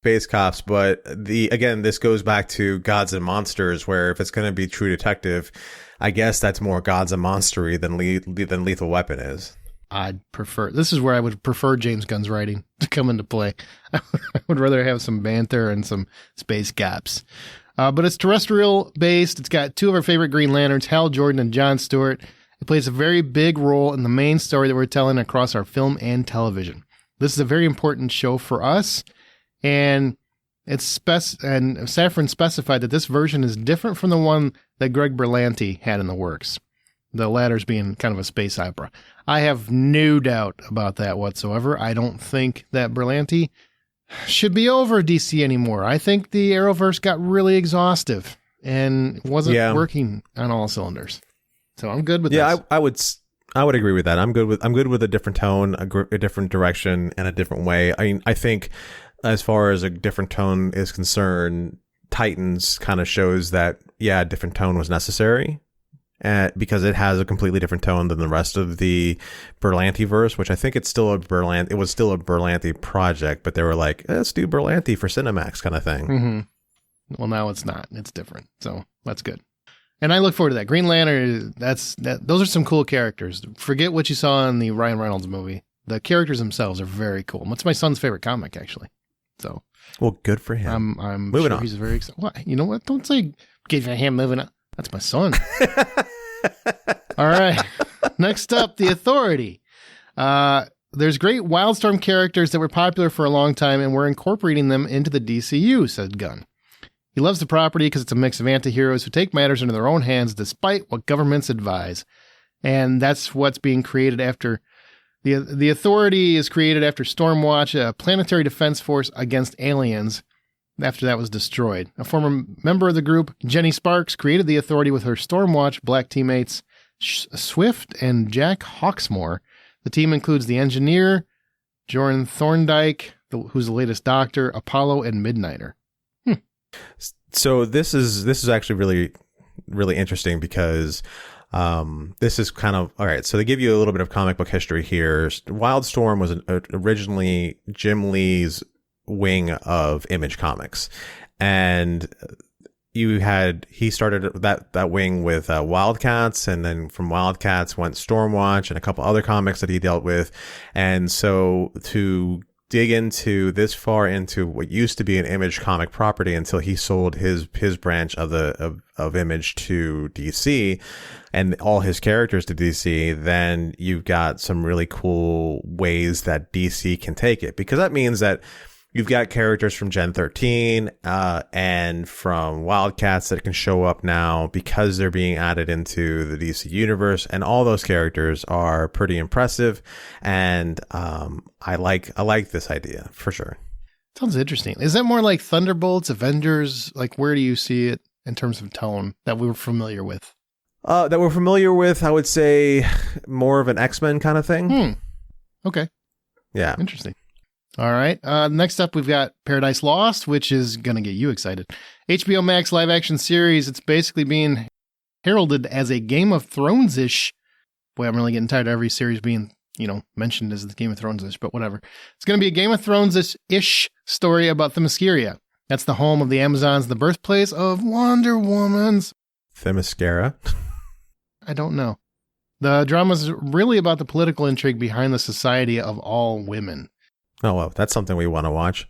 Space Cops, but this goes back to Gods and Monsters, where if it's going to be True Detective, I guess that's more Gods and Monstery than Lethal Weapon is. This is where I would prefer James Gunn's writing to come into play. I would rather have some banter and some space gaps. But it's terrestrial based. It's got two of our favorite Green Lanterns, Hal Jordan and Jon Stewart. It plays a very big role in the main story that we're telling across our film and television. This is a very important show for us. And Safran specified that this version is different from the one that Greg Berlanti had in the works. The latter's being kind of a space opera. I have no doubt about that whatsoever. I don't think that Berlanti should be over DC anymore. I think the Arrowverse got really exhaustive and wasn't working on all cylinders. So I'm good with this. Yeah, I would agree with that. I'm good with a different tone, a different direction, and a different way. I mean, I think as far as a different tone is concerned, Titans kind of shows that a different tone was necessary. Because it has a completely different tone than the rest of the Berlanti verse, which I think it was still a Berlanti project, but they were like, let's do Berlanti for Cinemax kind of thing. Mm-hmm. Well, now it's not. It's different. So that's good. And I look forward to that. Green Lantern, those are some cool characters. Forget what you saw in the Ryan Reynolds movie. The characters themselves are very cool. What's my son's favorite comic, actually? So, well, good for him. I'm moving sure on. He's very excited. What? You know what? Don't say good for him moving on. That's my son. All right. Next up, The Authority. There's great Wildstorm characters that were popular for a long time, and we're incorporating them into the DCU, said Gunn. He loves the property because it's a mix of anti-heroes who take matters into their own hands despite what governments advise. And that's what's being created after the Authority is created after Stormwatch, a planetary defense force against aliens, after that was destroyed. A former member of the group, Jenny Sparks, created the Authority with her Stormwatch black teammates Swift and Jack Hawksmoor. The team includes the Engineer, Jordan Thorndike, who's the latest Doctor, Apollo, and Midnighter. So this is actually really, really interesting because this is kind of all right. So they give you a little bit of comic book history here. Wildstorm was originally Jim Lee's wing of Image Comics, and he started that wing with Wildcats, and then from Wildcats went Stormwatch and a couple other comics that he dealt with, and so to dig into this far into what used to be an Image comic property until he sold his branch of Image to DC and all his characters to DC, then you've got some really cool ways that DC can take it, because that means that you've got characters from Gen 13 and from Wildcats that can show up now because they're being added into the DC universe, and all those characters are pretty impressive. And I like this idea for sure. Sounds interesting. Is that more like Thunderbolts, Avengers? Like, where do you see it in terms of tone that we were familiar with? I would say more of an X-Men kind of thing. Okay. Yeah. Interesting. All right. Next up, we've got Paradise Lost, which is going to get you excited. HBO Max live action series. It's basically being heralded as a Game of Thrones-ish. Boy, I'm really getting tired of every series being, mentioned as the Game of Thrones-ish, but whatever. It's going to be a Game of Thrones-ish story about Themyscira. That's the home of the Amazons, the birthplace of Wonder Woman's. Themyscira? I don't know. The drama is really about the political intrigue behind the society of all women. Oh, well, that's something we want to watch.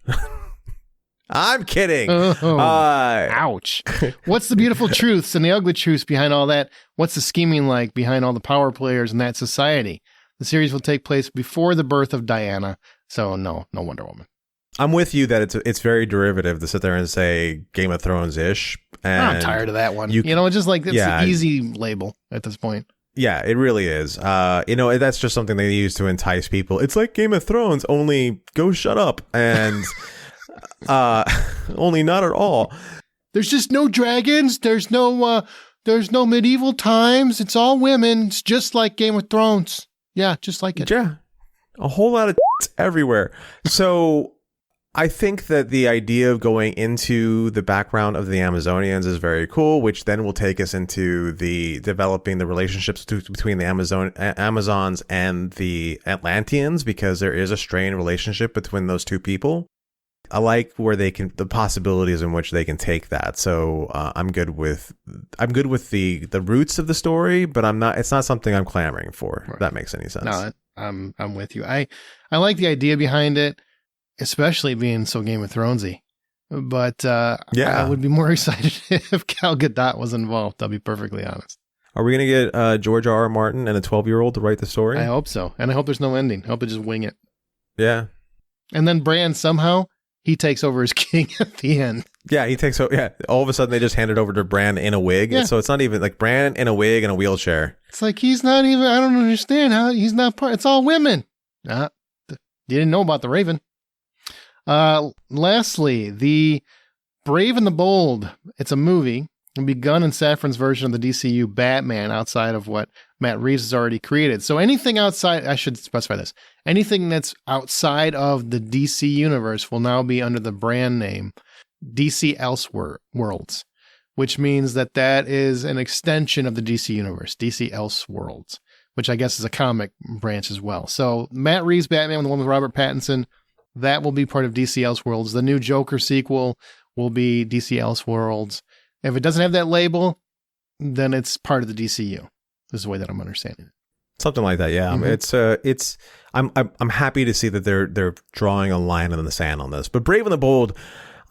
I'm kidding. Ouch. What's the beautiful truths and the ugly truths behind all that? What's the scheming like behind all the power players in that society? The series will take place before the birth of Diana, so no Wonder Woman. I'm with you that it's very derivative to sit there and say Game of Thrones-ish. And I'm tired of that one. Just like it's the easy label at this point. Yeah, it really is. That's just something they use to entice people. It's like Game of Thrones, only go shut up, and only not at all. There's just no dragons. There's no medieval times. It's all women. It's just like Game of Thrones. Yeah, just like it. Yeah, a whole lot of everywhere. So I think that the idea of going into the background of the Amazonians is very cool, which then will take us into the developing the relationships between the Amazons and the Atlanteans, because there is a strained relationship between those two people. I like where the possibilities in which they can take that. So I'm good with the roots of the story, but it's not something I'm clamoring for. Right. If that makes any sense. No, I'm with you. I like the idea behind it, especially being so Game of Thronesy. But I would be more excited if Gal Gadot was involved. I'll be perfectly honest. Are we going to get George R.R. Martin and a 12-year-old to write the story? I hope so. And I hope there's no ending. I hope they just wing it. Yeah. And then Bran somehow, he takes over as king at the end. Yeah, he takes over. Yeah. All of a sudden they just hand it over to Bran in a wig. Yeah. So it's not even like Bran in a wig and a wheelchair. It's like he's not even, I don't understand how he's not part. It's all women. You didn't know about the Raven. Lastly, the Brave and the Bold. It's a movie. It'll be Gunn and Safran's version of the DCU Batman outside of what Matt Reeves has already created. So anything outside, I should specify this, anything that's outside of the DC universe will now be under the brand name DC Elseworlds, which means that is an extension of the DC universe, DC Elseworlds, which I guess is a comic branch as well. So Matt Reeves' Batman, the one with Robert Pattinson, that will be part of DC Elseworlds. The new Joker sequel will be DC Elseworlds. If it doesn't have that label, then it's part of the DCU. This is the way that I'm understanding it. Something like that, yeah. It's I'm happy to see that they're drawing a line in the sand on this. But Brave and the Bold,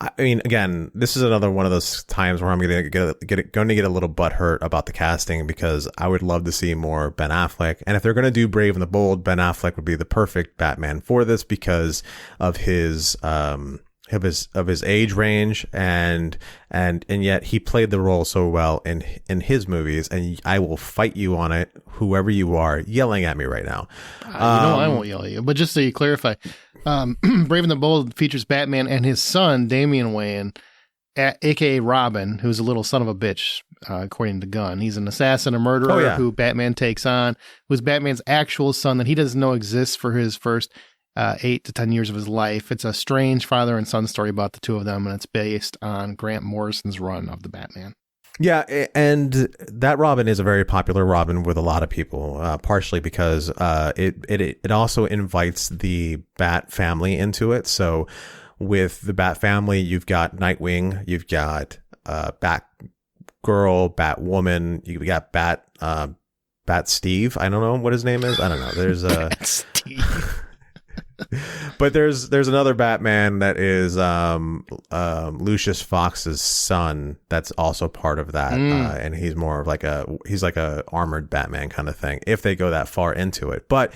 I mean, again, this is another one of those times where I'm going to get a little butthurt about the casting, because I would love to see more Ben Affleck. And if they're going to do Brave and the Bold, Ben Affleck would be the perfect Batman for this because of his age range, and yet he played the role so well in his movies, and I will fight you on it, whoever you are yelling at me right now. I won't yell at you, but just so you clarify, Brave and the Bold features Batman and his son Damian Wayne, aka Robin, who's a little son of a bitch, according to Gunn. He's an assassin, a murderer who Batman takes on, who's Batman's actual son that he doesn't know exists for his first 8 to 10 years of his life. It's a strange father and son story about the two of them, and it's based on Grant Morrison's run of the Batman. Yeah, and that Robin is a very popular Robin with a lot of people, partially because it also invites the Bat family into it. So with the Bat family, you've got Nightwing, you've got Batgirl, Batwoman, you've got Bat Steve. I don't know what his name is. I don't know. There's a Steve. But there's another Batman that is Lucius Fox's son that's also part of that, and he's more of like a armored Batman kind of thing if they go that far into it. But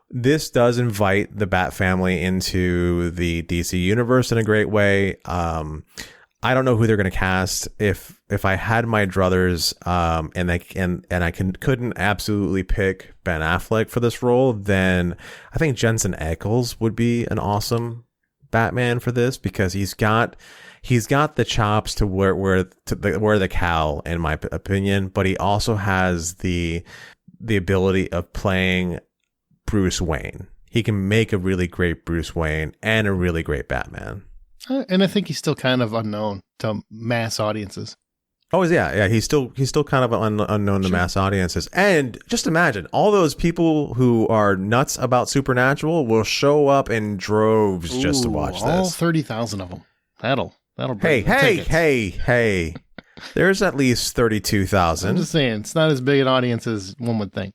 this does invite the Bat family into the DC universe in a great way. I don't know who they're going to cast. If I had my druthers, and I couldn't absolutely pick Ben Affleck for this role, then I think Jensen Ackles would be an awesome Batman for this, because he's got the chops to wear the cowl, in my opinion, but he also has the ability of playing Bruce Wayne. He can make a really great Bruce Wayne and a really great Batman. And I think he's still kind of unknown to mass audiences. Oh, yeah. He's still kind of unknown to mass audiences. And just imagine, all those people who are nuts about Supernatural will show up in droves just to watch this. All 30,000 of them. That'll bring Hey. There's at least 32,000. I'm just saying, it's not as big an audience as one would think.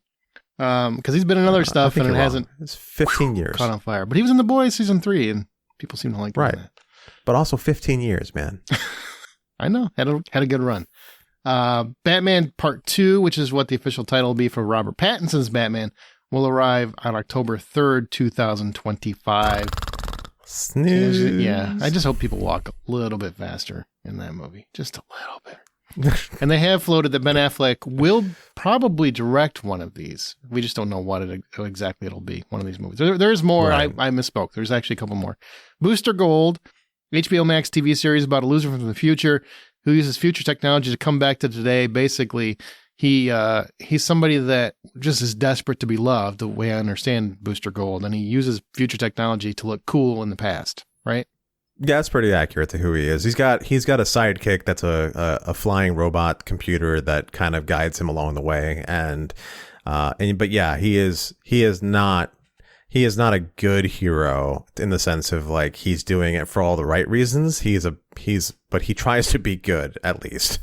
Because he's been in other stuff and it hasn't. It's 15 years. Caught on fire. But he was in The Boys season 3, and people seem to like that. But also 15 years, man. I know. Had a good run. Batman Part 2, which is what the official title will be for Robert Pattinson's Batman, will arrive on October 3rd, 2025. Snooze. Yeah. I just hope people walk a little bit faster in that movie. Just a little bit. And they have floated that Ben Affleck will probably direct one of these. We just don't know what exactly it'll be, one of these movies. There's more. Right. I misspoke. There's actually a couple more. Booster Gold, HBO Max TV series about a loser from the future who uses future technology to come back to today. Basically, he's somebody that just is desperate to be loved, the way I understand Booster Gold, and he uses future technology to look cool in the past, right? Yeah, that's pretty accurate to who he is. He's got a sidekick that's a flying robot computer that kind of guides him along the way, but yeah, he is not a good hero in the sense of like he's doing it for all the right reasons. But he tries to be good at least.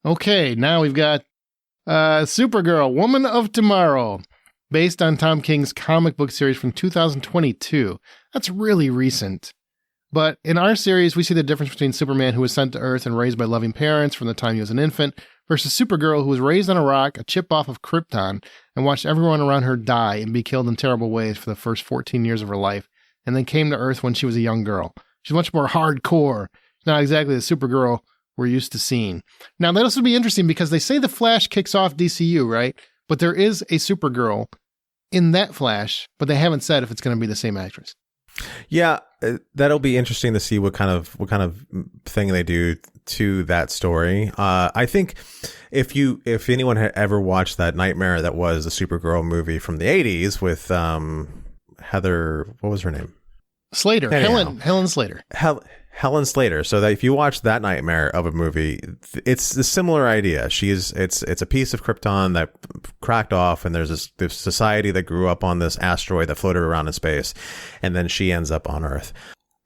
Okay, now we've got Supergirl, Woman of Tomorrow, based on Tom King's comic book series from 2022. That's really recent. But in our series, we see the difference between Superman, who was sent to Earth and raised by loving parents from the time he was an infant, versus Supergirl, who was raised on a rock, a chip off of Krypton, and watched everyone around her die and be killed in terrible ways for the first 14 years of her life, and then came to Earth when she was a young girl. She's much more hardcore. She's not exactly the Supergirl we're used to seeing. Now, that'll also be interesting because they say the Flash kicks off DCU, right? But there is a Supergirl in that Flash, but they haven't said if it's going to be the same actress. Yeah, that'll be interesting to see what kind of thing they do to that story. I think if anyone had ever watched that nightmare that was the Supergirl movie from the 80s with Heather, what was her name? Slater. Helen Slater. Helen Slater. So that if you watch that nightmare of a movie, it's a similar idea. It's a piece of Krypton that cracked off, and there's this society that grew up on this asteroid that floated around in space, and then she ends up on Earth.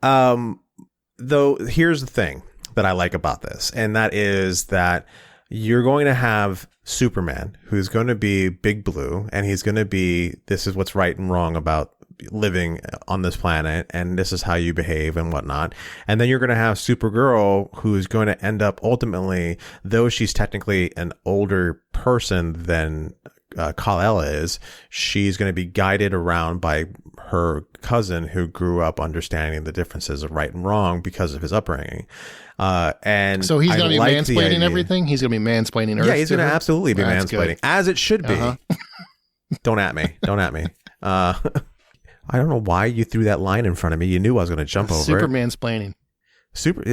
Though here's the thing that I like about this, and that is that you're going to have Superman, who's going to be Big Blue, and he's going to be, this is what's right and wrong about living on this planet, and this is how you behave and whatnot. And then you're going to have Supergirl, who's going to end up ultimately, though she's technically an older person than Kal-El is, she's going to be guided around by her cousin who grew up understanding the differences of right and wrong because of his upbringing. And so he's going to be mansplaining everything. He's going to be mansplaining Earth. Yeah, he's going to absolutely be That's mansplaining, good. as it should be. Don't at me. Don't at me. I don't know why you threw that line in front of me. You knew I was going to jump over Super it. mansplaining. Super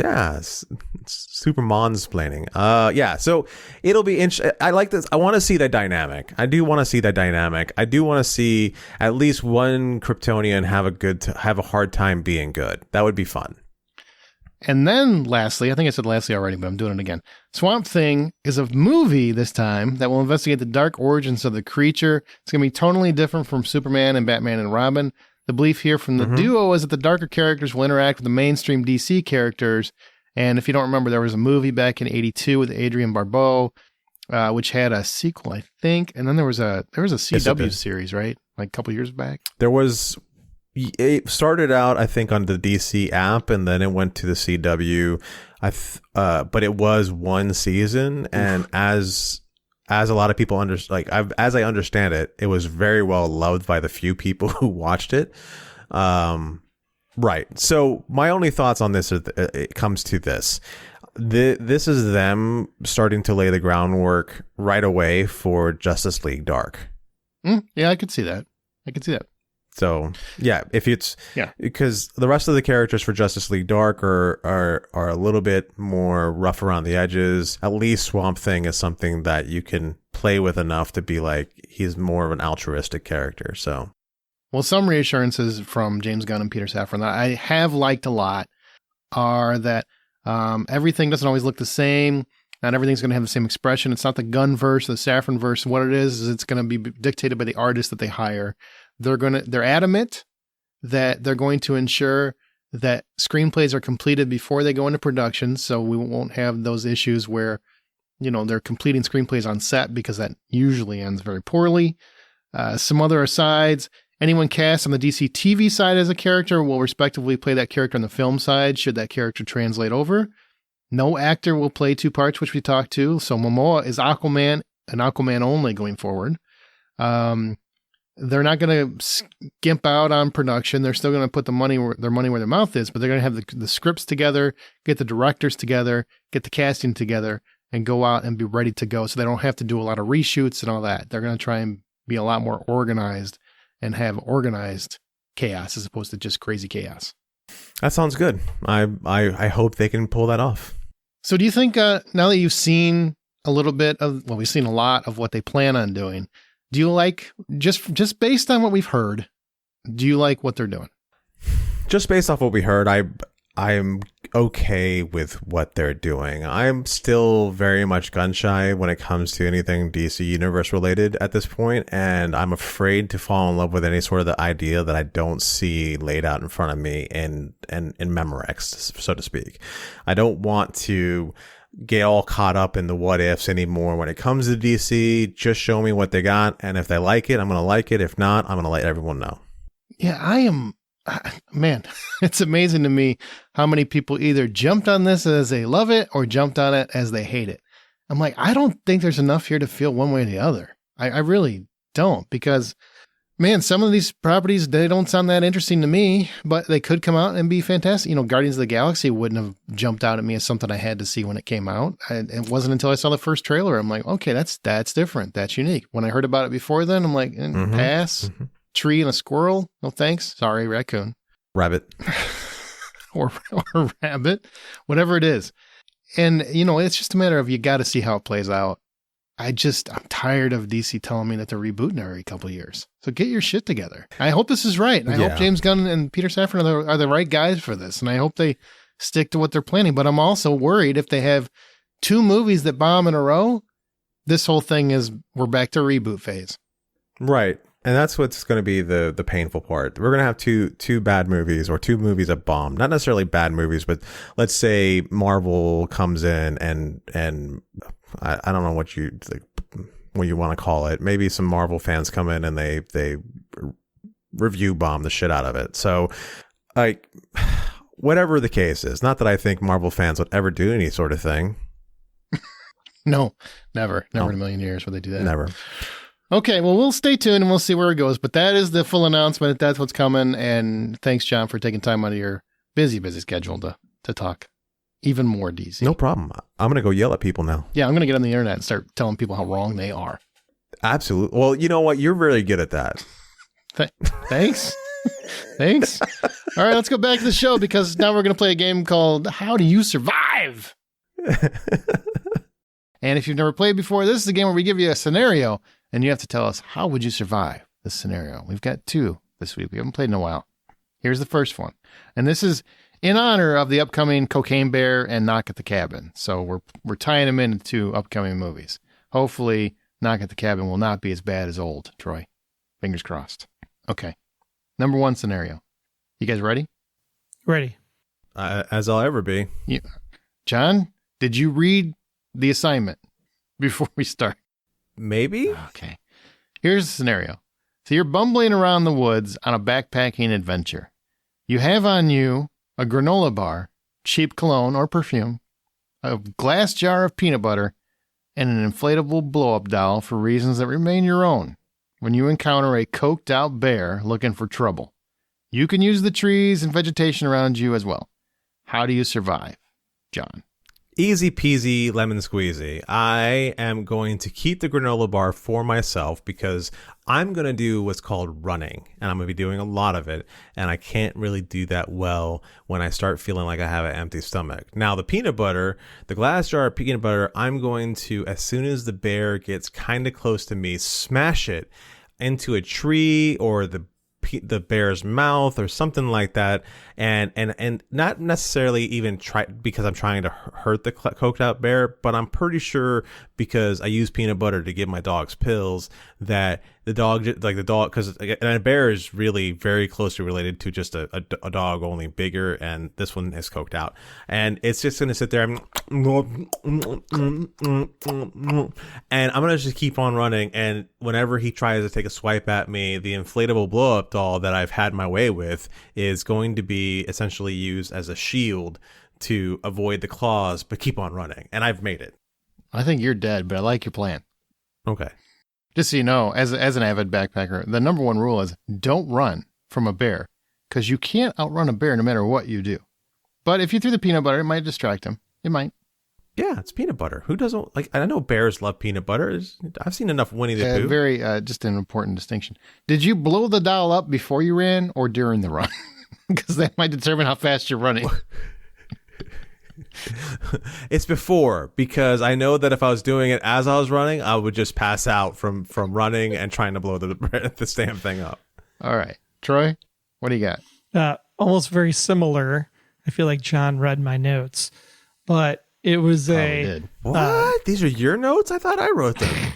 mansplaining. Yeah. So it'll be interesting. I like this. I want to see that dynamic. I do want to see that dynamic. I do want to see at least one Kryptonian have a hard time being good. That would be fun. And then lastly, I think I said lastly already, but I'm doing it again. Swamp Thing is a movie this time that will investigate the dark origins of the creature. It's going to be totally different from Superman and Batman and Robin. The belief here from the duo is that the darker characters will interact with the mainstream DC characters. And if you don't remember, there was a movie back in '82 with Adrienne Barbeau, which had a sequel, I think. And then there was a CW series, right? Like a couple years back. It started out, I think, on the DC app, and then it went to the CW. But it was one season, and as a lot of people as I understand it, it was very well loved by the few people who watched it. Right. So my only thoughts on this it comes to this. This is them starting to lay the groundwork right away for Justice League Dark. Yeah, I could see that. So yeah, because the rest of the characters for Justice League Dark are a little bit more rough around the edges. At least Swamp Thing is something that you can play with enough to be like, he's more of an altruistic character. So, well, some reassurances from James Gunn and Peter Safran that I have liked a lot are that everything doesn't always look the same. Not everything's going to have the same expression. It's not the Gunn verse, the Safran verse. What it is it's going to be dictated by the artist that they hire. They're adamant that they're going to ensure that screenplays are completed before they go into production. So we won't have those issues where, they're completing screenplays on set, because that usually ends very poorly. Some other asides, anyone cast on the DC TV side as a character will respectively play that character on the film side, should that character translate over. No actor will play two parts, which we talked to. So Momoa is Aquaman and Aquaman only going forward. They're not going to skimp out on production. They're still going to put their money where their mouth is, but they're going to have the scripts together, get the directors together, get the casting together, and go out and be ready to go. So they don't have to do a lot of reshoots and all that. They're going to try and be a lot more organized and have organized chaos as opposed to just crazy chaos. That sounds good. I hope they can pull that off. So do you think now that you've seen a little bit of, we've seen a lot of what they plan on doing, do you like, just based on what we've heard, do you like what they're doing? Just based off what we heard, I'm okay with what they're doing. I'm still very much gun shy when it comes to anything DC Universe related at this point, and I'm afraid to fall in love with any sort of the idea that I don't see laid out in front of me in Memorex, so to speak. I don't want to get all caught up in the what ifs anymore when it comes to DC. Just show me what they got, and if they like it, I'm going to like it. If not, I'm going to let everyone know. Yeah, man, it's amazing to me how many people either jumped on this as they love it or jumped on it as they hate it. I'm like, I don't think there's enough here to feel one way or the other. I really don't, because, man, some of these properties, they don't sound that interesting to me, but they could come out and be fantastic. Guardians of the Galaxy wouldn't have jumped out at me as something I had to see when it came out. It wasn't until I saw the first trailer, I'm like, okay, that's different. That's unique. When I heard about it before then, I'm like, pass. Tree and a squirrel? No thanks. Sorry, raccoon. Rabbit. or rabbit. Whatever it is. And, it's just a matter of you got to see how it plays out. I'm tired of DC telling me that they're rebooting every couple of years. So get your shit together. I hope this is right. I hope James Gunn and Peter Safran are the right guys for this. And I hope they stick to what they're planning. But I'm also worried if they have two movies that bomb in a row, this whole thing we're back to reboot phase. Right. And that's what's going to be the painful part. We're going to have two bad movies, or two movies that bomb. Not necessarily bad movies, but let's say Marvel comes in and I don't know what you want to call it. Maybe some Marvel fans come in and they review bomb the shit out of it. So, like, whatever the case is, not that I think Marvel fans would ever do any sort of thing. No, never in a million years would they do that. Never. Okay, well, we'll stay tuned and we'll see where it goes. But that is the full announcement. That's what's coming. And thanks, John, for taking time out of your busy schedule to talk even more DC. No problem. I'm going to go yell at people now. Yeah, I'm going to get on the internet and start telling people how wrong they are. Absolutely. Well, you know what? You're really good at that. Thanks. Thanks. All right, let's go back to the show because now we're going to play a game called How Do You Survive? And if you've never played before, this is a game where we give you a scenario and you have to tell us, how would you survive this scenario? We've got 2 this week. We haven't played in a while. Here's the first one. And this is in honor of the upcoming Cocaine Bear and Knock at the Cabin. So we're tying them into 2 upcoming movies. Hopefully, Knock at the Cabin will not be as bad as Old, Troy. Fingers crossed. Okay. Number 1 scenario. You guys ready? Ready. As I'll ever be. Yeah. John, did you read the assignment before we start? Maybe. Okay. Here's the scenario. So you're bumbling around the woods on a backpacking adventure. You have on you a granola bar, cheap cologne or perfume, a glass jar of peanut butter, and an inflatable blow-up doll for reasons that remain your own when you encounter a coked-out bear looking for trouble. You can use the trees and vegetation around you as well. How do you survive, John? Easy peasy lemon squeezy. I am going to keep the granola bar for myself because I'm going to do what's called running, and I'm going to be doing a lot of it, and I can't really do that well when I start feeling like I have an empty stomach. Now, the peanut butter, the glass jar of peanut butter, I'm going to, as soon as the bear gets kind of close to me, smash it into a tree or the bear's mouth or something like that, and not necessarily even try because I'm trying to hurt the coked out bear, but I'm pretty sure because I use peanut butter to give my dogs pills that the dog, because a bear is really very closely related to just a dog, only bigger, and this one is coked out, and it's just gonna sit there and I'm gonna just keep on running, and whenever he tries to take a swipe at me, the inflatable blow up doll that I've had my way with is going to be essentially used as a shield to avoid the claws, but keep on running, and I've made it. I think you're dead, but I like your plan. Okay. Just so you know, as an avid backpacker, the number 1 rule is don't run from a bear because you can't outrun a bear no matter what you do. But if you threw the peanut butter, it might distract him. It might. Yeah, it's peanut butter. Who doesn't like? I know bears love peanut butter. I've seen enough Winnie the Pooh. Very, just an important distinction. Did you blow the doll up before you ran or during the run? Because that might determine how fast you're running. It's before, because I know that if I was doing it as I was running, I would just pass out from running and trying to blow the damn thing up. All right. Troy, what do you got? Almost very similar. I feel like John read my notes, but it was What? These are your notes? I thought I wrote them.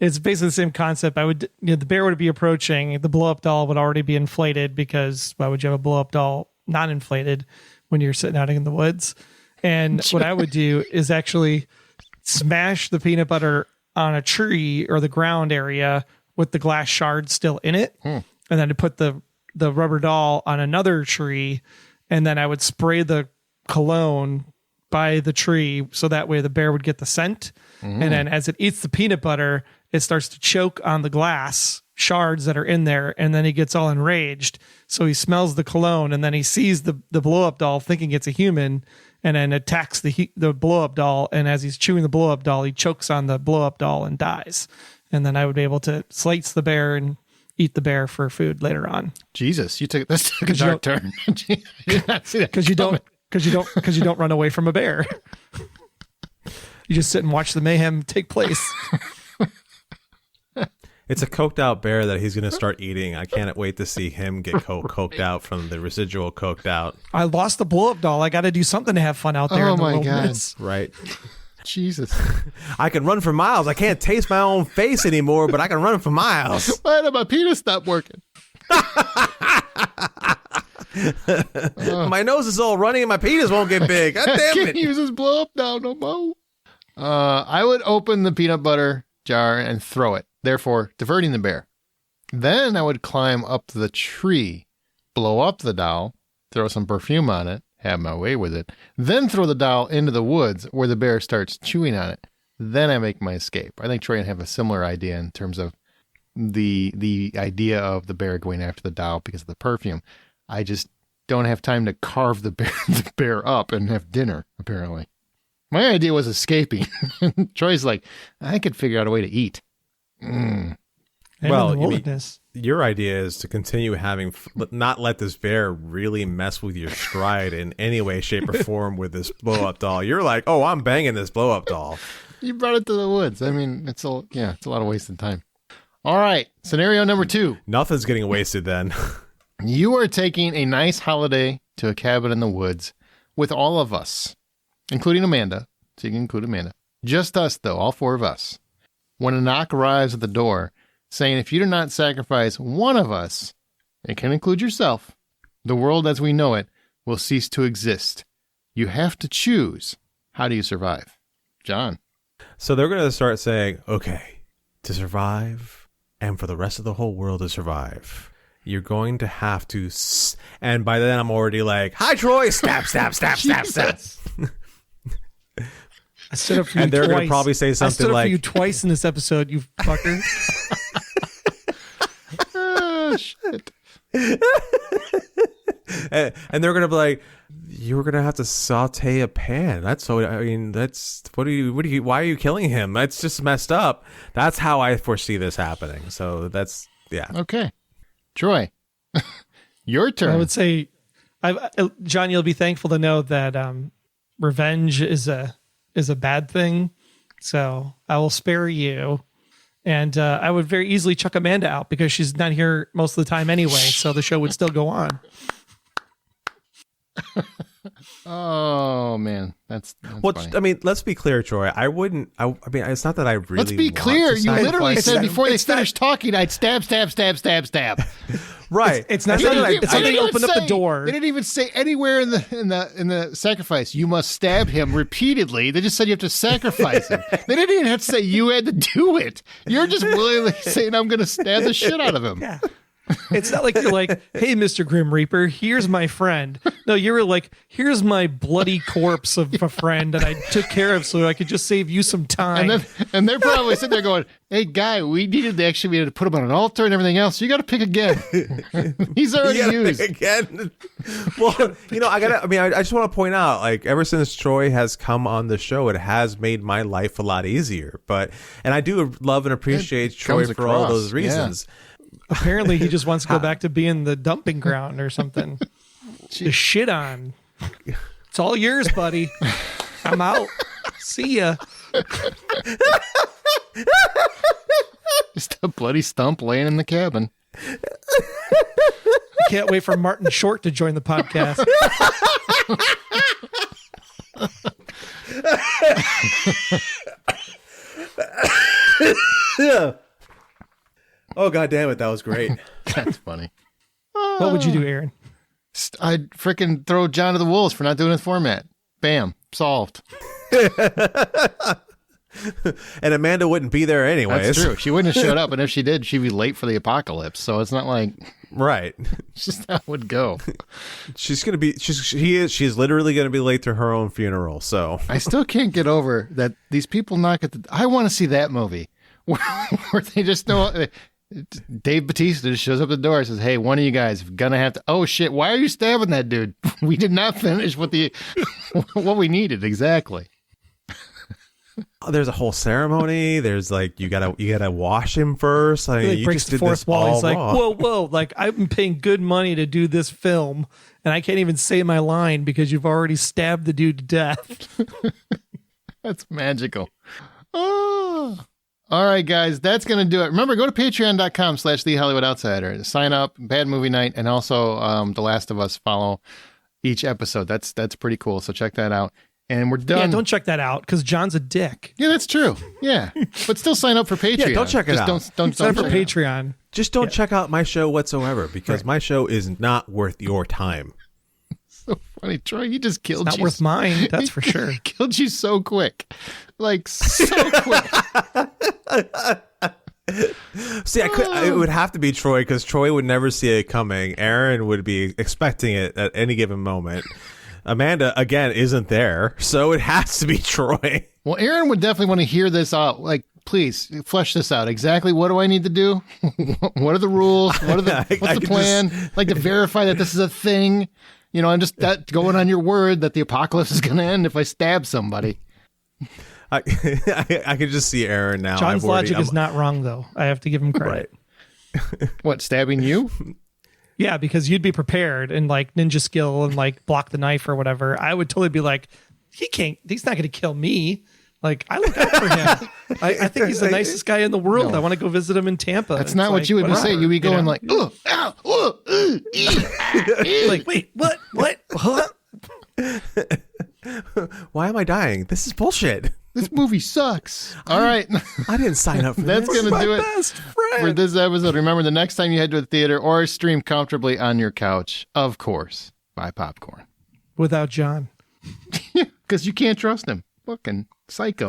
It's basically the same concept. The bear would be approaching, the blow up doll would already be inflated because why would you have a blow up doll not inflated when you're sitting out in the woods? And what I would do is actually smash the peanut butter on a tree or the ground area with the glass shard still in it. And then to put the rubber doll on another tree. And then I would spray the cologne by the tree so that way the bear would get the scent. And then as it eats the peanut butter, it starts to choke on the glass shards that are in there, and then he gets all enraged. So he smells the cologne, and then he sees the blow-up doll thinking it's a human, and then attacks the blow-up doll, and as he's chewing the blow-up doll, he chokes on the blow-up doll and dies. And then I would be able to slice the bear and eat the bear for food later on. Jesus, this took a dark turn. I did not see that. Because you don't run away from a bear. You just sit and watch the mayhem take place. It's a coked out bear that he's going to start eating. I can't wait to see him get coked out from the residual coked out. I lost the blow up doll. I got to do something to have fun out there. Oh my God. Right. Jesus. I can run for miles. I can't taste my own face anymore, but I can run for miles. Why did my penis stop working? My nose is all running and my penis won't get big. God I damn can't it. use this blow up now no more. I would open the peanut butter jar and throw it, therefore diverting the bear. Then I would climb up the tree, blow up the doll, throw some perfume on it, have my way with it, then throw the doll into the woods where the bear starts chewing on it. Then I make my escape. I think Troy and I have a similar idea in terms of the idea of the bear going after the doll because of the perfume. I just don't have time to carve the bear up and have dinner, apparently. My idea was escaping. Troy's like, I could figure out a way to eat. Well, wilderness. Your idea is to continue having, not let this bear really mess with your stride in any way, shape, or form with this blow-up doll. You're like, oh, I'm banging this blow-up doll. You brought it to the woods. I mean, it's a lot of wasted time. All right, scenario number 2. Nothing's getting wasted then. You are taking a nice holiday to a cabin in the woods with all of us, including Amanda. So you can include Amanda. Just us, though, all 4 of us. When a knock arrives at the door, saying if you do not sacrifice one of us, it can include yourself, the world as we know it will cease to exist. You have to choose. How do you survive? John. So they're going to start saying, okay, to survive and for the rest of the whole world to survive, you're going to have to, and by then I'm already like, hi, Troy, stab, stab, stab, stab, stab. I stood up for you and they're twice. going to probably say I something stood up like, for you twice in this episode, you fucker. Oh, shit. and they're going to be like, you're going to have to saute a pan. That's so, I mean, that's, why are you killing him? That's just messed up. That's how I foresee this happening. So that's, yeah. Okay. Troy, your turn. I would say, John, you'll be thankful to know that revenge is a bad thing. So I will spare you. And I would very easily chuck Amanda out because she's not here most of the time anyway. So the show would still go on. Oh, man. That's well, funny. I mean, let's be clear, Troy. I mean, it's not that I really Let's be want clear. to You literally sacrifice said him. before they finished talking, I'd stab. Right. It's not They that didn't I even- they didn't opened even up the say- door. They didn't even say anywhere in the sacrifice, you must stab him repeatedly. They just said you have to sacrifice him. They didn't even have to say you had to do it. You're just willingly saying, I'm going to stab the shit out of him. Yeah. It's not like you're like, hey, Mr. Grim Reaper, here's my friend. No, you were like, here's my bloody corpse of a friend that I took care of so I could just save you some time. And they're probably sitting there going, hey, guy, we needed to put him on an altar and everything else. You got to pick again. He's already used. Again. Well, I just want to point out, like, ever since Troy has come on the show, it has made my life a lot easier. And I do love and appreciate Troy comes for all across, those reasons. Apparently, he just wants to go back to being the dumping ground or something. To shit on. It's all yours, buddy. I'm out. See ya. Just a bloody stump laying in the cabin. I can't wait for Martin Short to join the podcast. Yeah. Oh, God damn it. That was great. That's funny. What would you do, Aaron? I'd freaking throw John to the wolves for not doing the format. Bam. Solved. And Amanda wouldn't be there anyways. That's true. She wouldn't have showed up, and if she did, she'd be late for the apocalypse. So it's not like Right. it's just how it would go. She's literally going to be late to her own funeral. So I still can't get over that these people knock at the. I want to see that movie where they just know. Dave Bautista just shows up at the door and says, hey, one of you guys is gonna have to. Oh shit! Why are you stabbing that dude? We did not finish what what we needed exactly. there's a whole ceremony. There's like you gotta wash him first. I mean, He you breaks just the did fourth this wall. all He's like, wrong. whoa. Like, I've been paying good money to do this film, and I can't even say my line because you've already stabbed the dude to death. That's magical. Oh. All right, guys, that's going to do it. Remember, go to patreon.com/The Hollywood Outsider. Sign up, Bad Movie Night, and also The Last of Us follow each episode. That's pretty cool, so check that out. and we're done. Yeah, don't check that out because John's a dick. Yeah, that's true. Yeah, but still sign up for Patreon. Yeah, don't check it Just out. Don't Sign up for check it out. Patreon. Just don't check out my show whatsoever because my show is not worth your time. So funny, Troy. He just killed Not you. worth mine, that's for sure. He killed you so quick, like so quick. See, it would have to be Troy because Troy would never see it coming. Aaron would be expecting it at any given moment. Amanda, again, isn't there, so it has to be Troy. Well, Aaron would definitely want to hear this out. Like, please flesh this out. Exactly what do I need to do? What are the rules? What's the plan? Like to verify that this is a thing. You know, I'm just going on your word that the apocalypse is going to end if I stab somebody. I can just see Aaron now. John's logic is not wrong, though. I have to give him credit. Right. What, stabbing you? Yeah, because you'd be prepared and like ninja skill and like block the knife or whatever. I would totally be like, he's not going to kill me. Like, I look out for him. I think he's the nicest guy in the world. I want to go visit him in Tampa. That's not what you would say. You'd be going like, oh, ow, oh, like, wait, what? Huh? Why am I dying? This is bullshit. This movie sucks. All right. I didn't sign up for That's this. going to do it Best friend. for this episode. Remember, the next time you head to a theater or stream comfortably on your couch, of course, buy popcorn. Without John. Because you can't trust him. Fucking psycho.